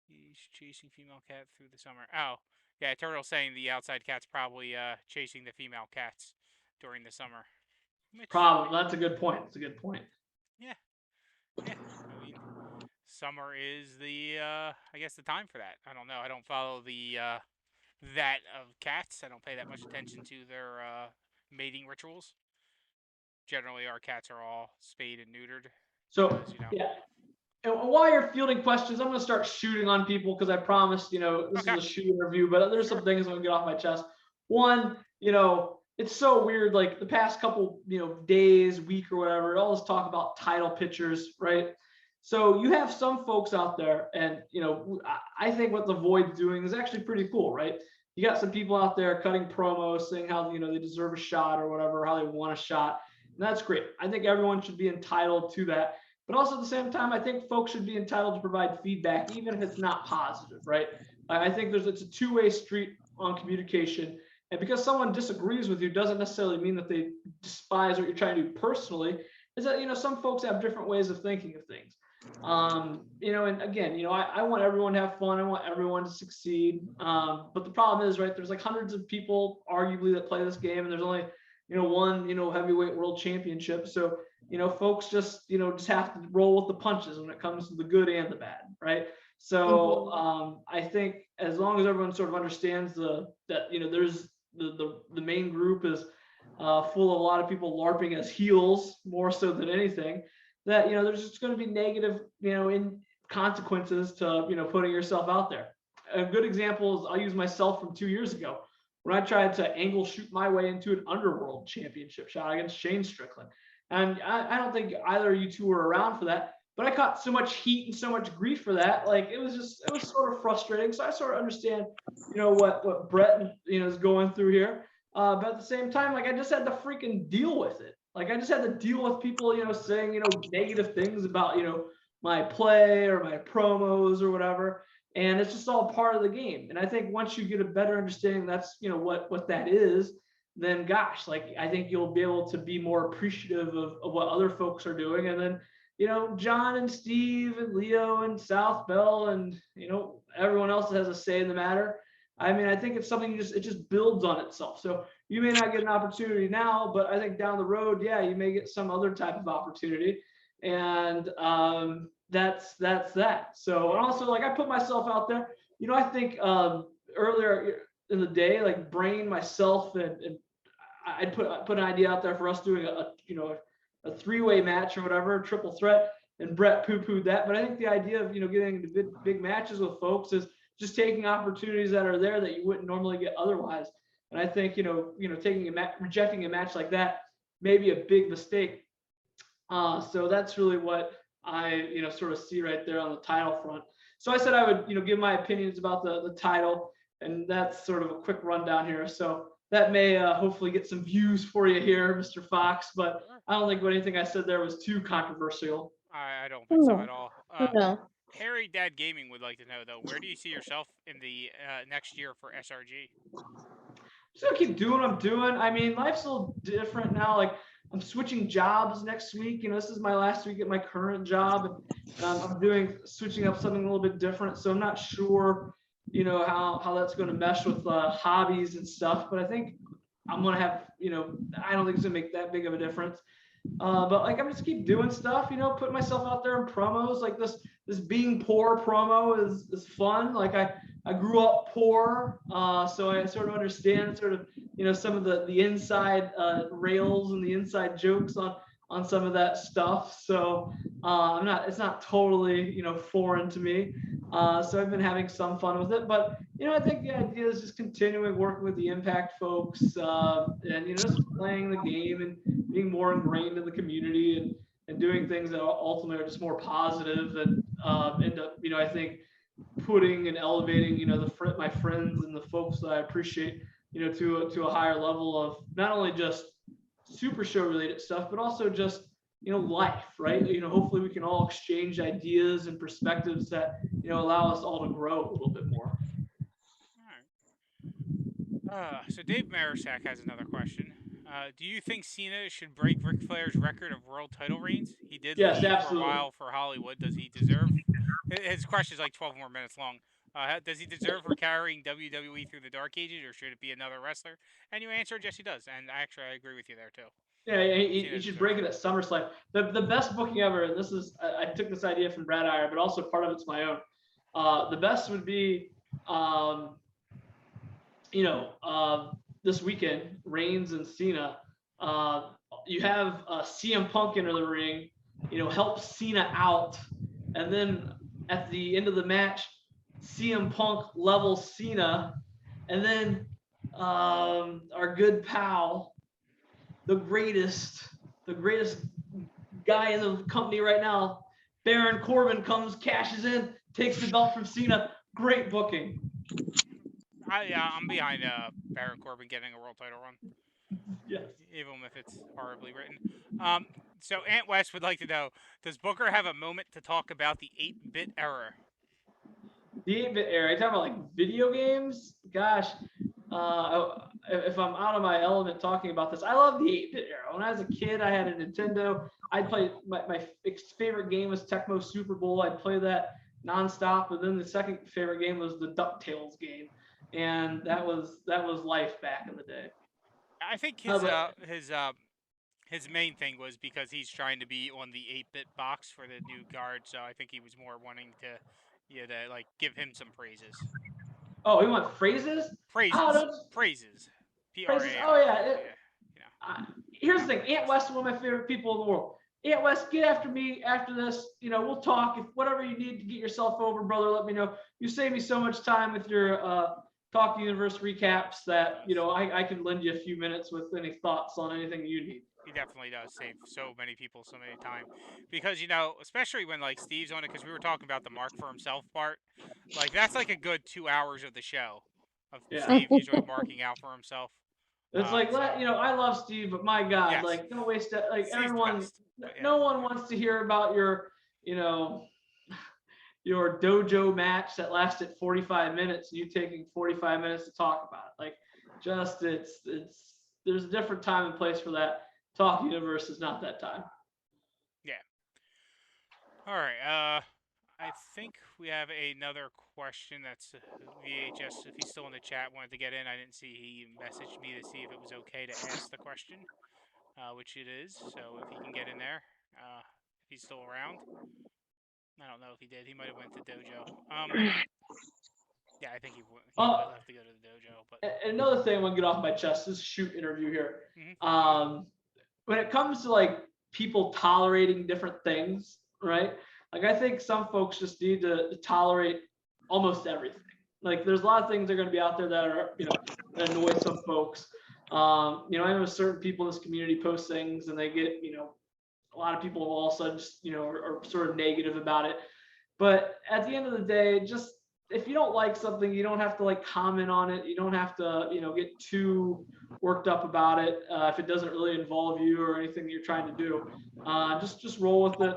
S4: He's chasing female cat through the summer. Oh, yeah, Turtle's saying the Outside Cat's probably chasing the female cats during the summer.
S5: Probably. That's a good point.
S4: Yeah. I mean, summer is I guess the time for that. I don't know. I don't follow the that of cats. I don't pay that much attention to their mating rituals. Generally, our cats are all spayed and neutered.
S5: So yeah. And while you're fielding questions, I'm going to start shooting on people, because I promised, this is a shoot interview, but there's some things I'm going to get off my chest. One, it's so weird, like the past couple, days, week or whatever, all this talk about title pictures, right? So you have some folks out there, and, I think what the Void's doing is actually pretty cool, right? You got some people out there cutting promos, saying how, they deserve a shot or whatever, how they want a shot. And that's great. I think everyone should be entitled to that. But also at the same time, I think folks should be entitled to provide feedback, even if it's not positive, right? I think it's a two-way street on communication. And because someone disagrees with you doesn't necessarily mean that they despise what you're trying to do personally. Is that, some folks have different ways of thinking of things. And again, I want everyone to have fun. I want everyone to succeed. But the problem is, right, there's like hundreds of people arguably that play this game, and there's only, one, heavyweight world championship. So, folks just have to roll with the punches when it comes to the good and the bad, right? So I think as long as everyone sort of understands that there's the main group is full of a lot of people LARPing as heels more so than anything, that there's just going to be negative in consequences to putting yourself out there. A good example is, I'll use myself from 2 years ago when I tried to angle shoot my way into an Underworld Championship shot against Shane Strickland. And I don't think either of you two were around for that, but I caught so much heat and so much grief for that. Like it was sort of frustrating. So I sort of understand, what Brett, is going through here. But at the same time, like I just had to freaking deal with it. Like I just had to deal with people, saying, negative things about, my play or my promos or whatever. And it's just all part of the game. And I think once you get a better understanding, that's, what that is, then gosh, like I think you'll be able to be more appreciative of what other folks are doing. And then, John and Steve and Leo and South Bell and, everyone else that has a say in the matter. I mean, I think it's something it just builds on itself. So you may not get an opportunity now, but I think down the road, yeah, you may get some other type of opportunity. And that's that. So, and also like I put myself out there, I think earlier in the day, like Brain, myself, and I'd put an idea out there for us doing a three-way match or whatever, triple threat, and Brett poo-pooed that. But I think the idea of getting into big matches with folks is just taking opportunities that are there that you wouldn't normally get otherwise. And I think rejecting a match like that may be a big mistake. So that's really what I sort of see right there on the title front. So I said I would give my opinions about the title, and that's sort of a quick rundown here. So that may hopefully get some views for you here, Mr. Fox. But I don't think anything I said there was too controversial.
S4: I don't think so at all.
S6: No.
S4: Harry Dad Gaming would like to know, though, where do you see yourself in the next year for SRG?
S5: Just gonna keep doing what I'm doing. I mean, life's a little different now. Like, I'm switching jobs next week. This is my last week at my current job. I'm switching up something a little bit different. So I'm not sure, how that's going to mesh with hobbies and stuff. But I think I'm going to have, I don't think it's going to make that big of a difference. But like, I'm just keep doing stuff, putting myself out there in promos. Like this being poor promo is fun. Like I grew up poor, so I sort of understand some of the inside rails and the inside jokes on some of that stuff. So it's not totally foreign to me. So I've been having some fun with it, but I think the idea is just continuing working with the Impact folks, and just playing the game and being more ingrained in the community and doing things that ultimately are just more positive and end up I think putting and elevating my friends and the folks that I appreciate to a higher level of not only just Super Show related stuff, but also just life, right? Hopefully we can all exchange ideas and perspectives that allow us all to grow a little bit more.
S4: All right. So Dave Marisak has another question. Do you think Cena should break Ric Flair's record of world title reigns? He did
S5: Yes,
S4: leave
S5: absolutely.
S4: for a while for Hollywood. Does he deserve? His question is like 12 more minutes long. Does he deserve for carrying WWE through the Dark Ages, or should it be another wrestler? And you answered, yes, he does. And actually, I agree with you there too.
S5: Yeah, he should break it at SummerSlam. The best booking ever, and this is I took this idea from Brad Iyer, but also part of it's my own. The best would be, this weekend, Reigns and Cena. You have CM Punk enter the ring, help Cena out, and then at the end of the match, CM Punk levels Cena, and then our good pal, the greatest guy in the company right now, Baron Corbin, comes, cashes in, takes the belt from Cena. Great booking.
S4: I'm behind Baron Corbin getting a world title run.
S5: Yes.
S4: Even if it's horribly written. So Ant West would like to know, does Booker have a moment to talk about the 8-bit era?
S5: The 8-bit era. You talking about like video games? Gosh, if I'm out of my element talking about this, I love the 8-bit era. When I was a kid, I had a Nintendo. I'd play my favorite game was Tecmo Super Bowl. I'd play that nonstop. But then the second favorite game was the DuckTales game, and that was life back in the day.
S4: I think his main thing was because he's trying to be on the 8-bit box for the new guard, so I think he was more wanting to like give him some praises.
S5: Oh, you want phrases?
S4: Praises. Praises.
S5: Praises. Oh yeah. Here's the thing. Ant West is one of my favorite people in the world. Ant West, get after me after this. We'll talk. If whatever you need to get yourself over, brother, let me know. You save me so much time with your Talk Universe recaps that I can lend you a few minutes with any thoughts on anything you need.
S4: He definitely does save so many people so many time, because especially when like Steve's on it, because we were talking about the mark for himself part, like that's like a good 2 hours of the show of Steve usually marking out for himself.
S5: It's I love Steve, but my God, yes. Like don't waste it. Like Steve's everyone, no one wants to hear about your your dojo match that lasted 45 minutes and you taking 45 minutes to talk about it. Like just it's there's a different time and place for that. Talk Universe is not that time.
S4: Yeah. All right. I think we have another question that's VHS. If he's still in the chat, wanted to get in. I didn't see he messaged me to see if it was okay to ask the question, which it is. So if he can get in there, if he's still around. I don't know if he did. He might have went to Dojo. Yeah, I think he
S5: Uh,
S4: will have to go to the dojo. But
S5: And another thing I want to get off my chest, this shoot interview here.
S4: Mhm.
S5: When it comes to like people tolerating different things, right? Like I think some folks just need to tolerate almost everything. Like there's a lot of things that are going to be out there that are, that annoy some folks. I know certain people in this community post things and they get, a lot of people all of a sudden just, are sort of negative about it. But at the end of the day, just if you don't like something, you don't have to like comment on it. You don't have to, get too worked up about it if it doesn't really involve you or anything that you're trying to do. Just roll with it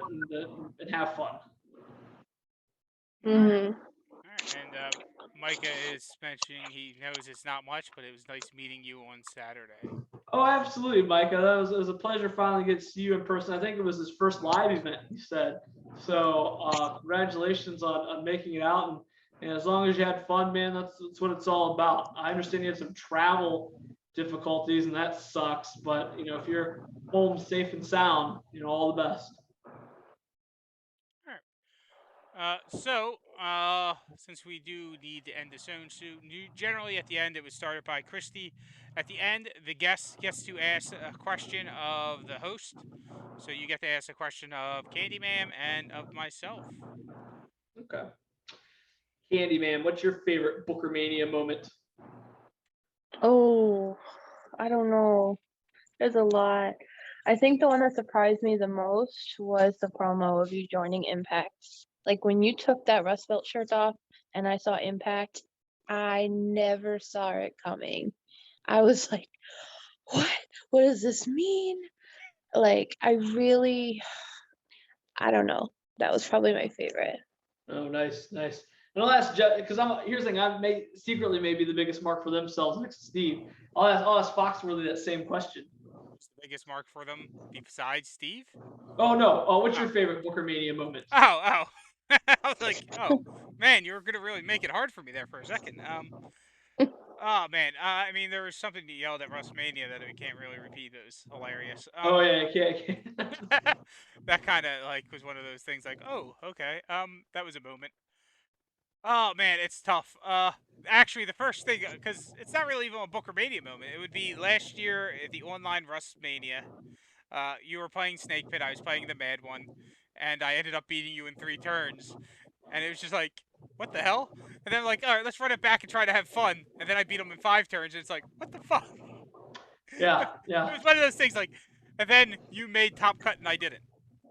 S5: and have fun.
S6: Mm-hmm.
S4: All right, and Micah is mentioning he knows it's not much, but it was nice meeting you on Saturday.
S5: Oh, absolutely, Micah. It was a pleasure finally get to see you in person. I think it was his first live event, he said. So congratulations on making it out. And as long as you had fun, man, that's what it's all about. I understand you had some travel difficulties and that sucks, but if you're home safe and sound, all the best.
S4: All right. Since we do need to end the zone soon, generally at the end it was started by Christy. At the end, the guest gets to ask a question of the host. So you get to ask a question of Candyman and of myself.
S5: Okay. Candyman, what's your favorite Booker Mania moment?
S6: Oh, I don't know. There's a lot. I think the one that surprised me the most was the promo of you joining Impact. Like when you took that Rust Belt shirt off and I saw Impact, I never saw it coming. I was like, what? What does this mean? Like, I don't know. That was probably my favorite.
S5: Oh, nice, nice. And I'll ask Jeff because here's the thing. I've secretly maybe the biggest mark for themselves next to Steve. I'll ask Foxworthy that same question.
S4: What's the biggest mark for them besides Steve?
S5: Oh no. Oh, what's your favorite Booker Mania moment?
S4: Oh. I was like, oh man, you were gonna really make it hard for me there for a second. Oh man, I mean, there was something you yelled at WrestleMania that we can't really repeat. It was hilarious.
S5: Oh yeah, I can't.
S4: That kind of like was one of those things. Like, oh, okay. That was a moment. Oh man, it's tough. Actually, the first thing, because it's not really even a Booker Mania moment. It would be last year at the online WrestleMania. You were playing Snake Pit. I was playing the Mad One, and I ended up beating you in 3 turns. And it was just like, what the hell? And then like, all right, let's run it back and try to have fun. And then I beat him in 5 turns. And it's like, what the fuck?
S5: Yeah.
S4: It was one of those things like, and then you made Top Cut and I didn't.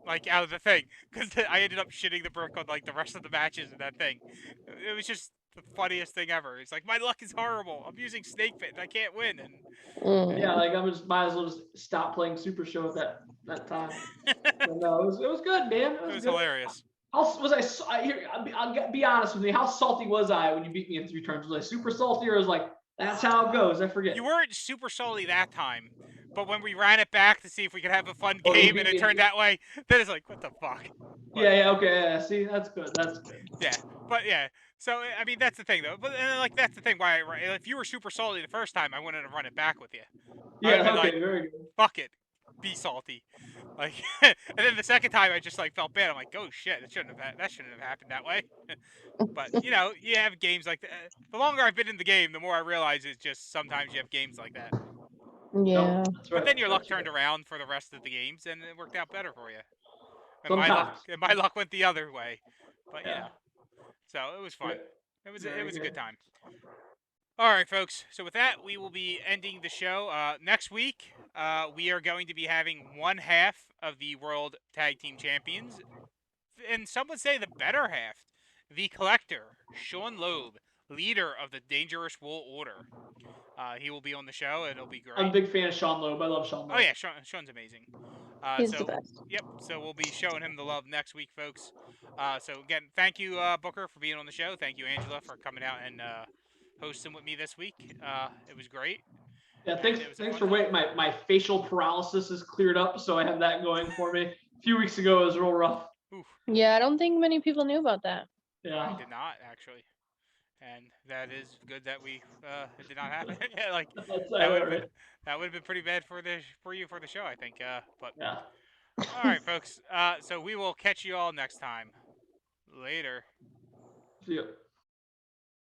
S4: Like out of the thing, because I ended up shitting the brick on like the rest of the matches in that thing. It was just the funniest thing ever. It's like my luck is horrible. I'm using Snake Pit and I can't win. And
S5: yeah, like I'm just might as well just stop playing Super Show at that time. No, it was good, man. It was good.
S4: Hilarious.
S5: How was I'll be honest with me. How salty was I when you beat me in 3 turns? Was I super salty, or was like that's how it goes? I forget.
S4: You weren't super salty that time, but when we ran it back to see if we could have a fun game and it turned that way, then it's like, what the fuck? But,
S5: yeah, okay, yeah. See, that's good. That's good.
S4: Yeah, but yeah. So I mean, that's the thing though. But like that's the thing why if you were super salty the first time, I wouldn't have run it back with you.
S5: Yeah, okay,
S4: like,
S5: very good.
S4: Fuck it, be salty. Like, and then the second time I just like felt bad. I'm like, oh shit, that shouldn't have happened that way. But you have games like that. The longer I've been in the game, the more I realize it's just sometimes you have games like that.
S6: Yeah.
S5: That's right.
S4: But then your luck turned around for the rest of the games, and it worked out better for you. And my luck went the other way. But so it was fun. It was a good time. All right, folks. So with that, we will be ending the show. Next week, we are going to be having one half of the World Tag Team Champions, and some would say the better half, the Collector, Sean Loeb, leader of the Dangerous Wool Order. He will be on the show, and it'll be great.
S5: I'm a big fan of Sean Loeb. I love Sean Loeb.
S4: Oh yeah, Sean's amazing.
S6: He's the best.
S4: Yep. So we'll be showing him the love next week, folks. So again, thank you, Booker, for being on the show. Thank you, Angela, for coming out and hosting with me this week. It was great.
S5: Yeah, thanks for waiting. My facial paralysis is cleared up, so I have that going for me. A few weeks ago, it was real rough.
S4: Oof.
S6: Yeah, I don't think many people knew about that.
S5: Yeah.
S4: I did not actually, and that is good that it did not happen. Yeah, like that would have been pretty bad for you for the show, I think. But
S5: yeah.
S4: All right, folks. So we will catch you all next time. Later.
S5: See ya.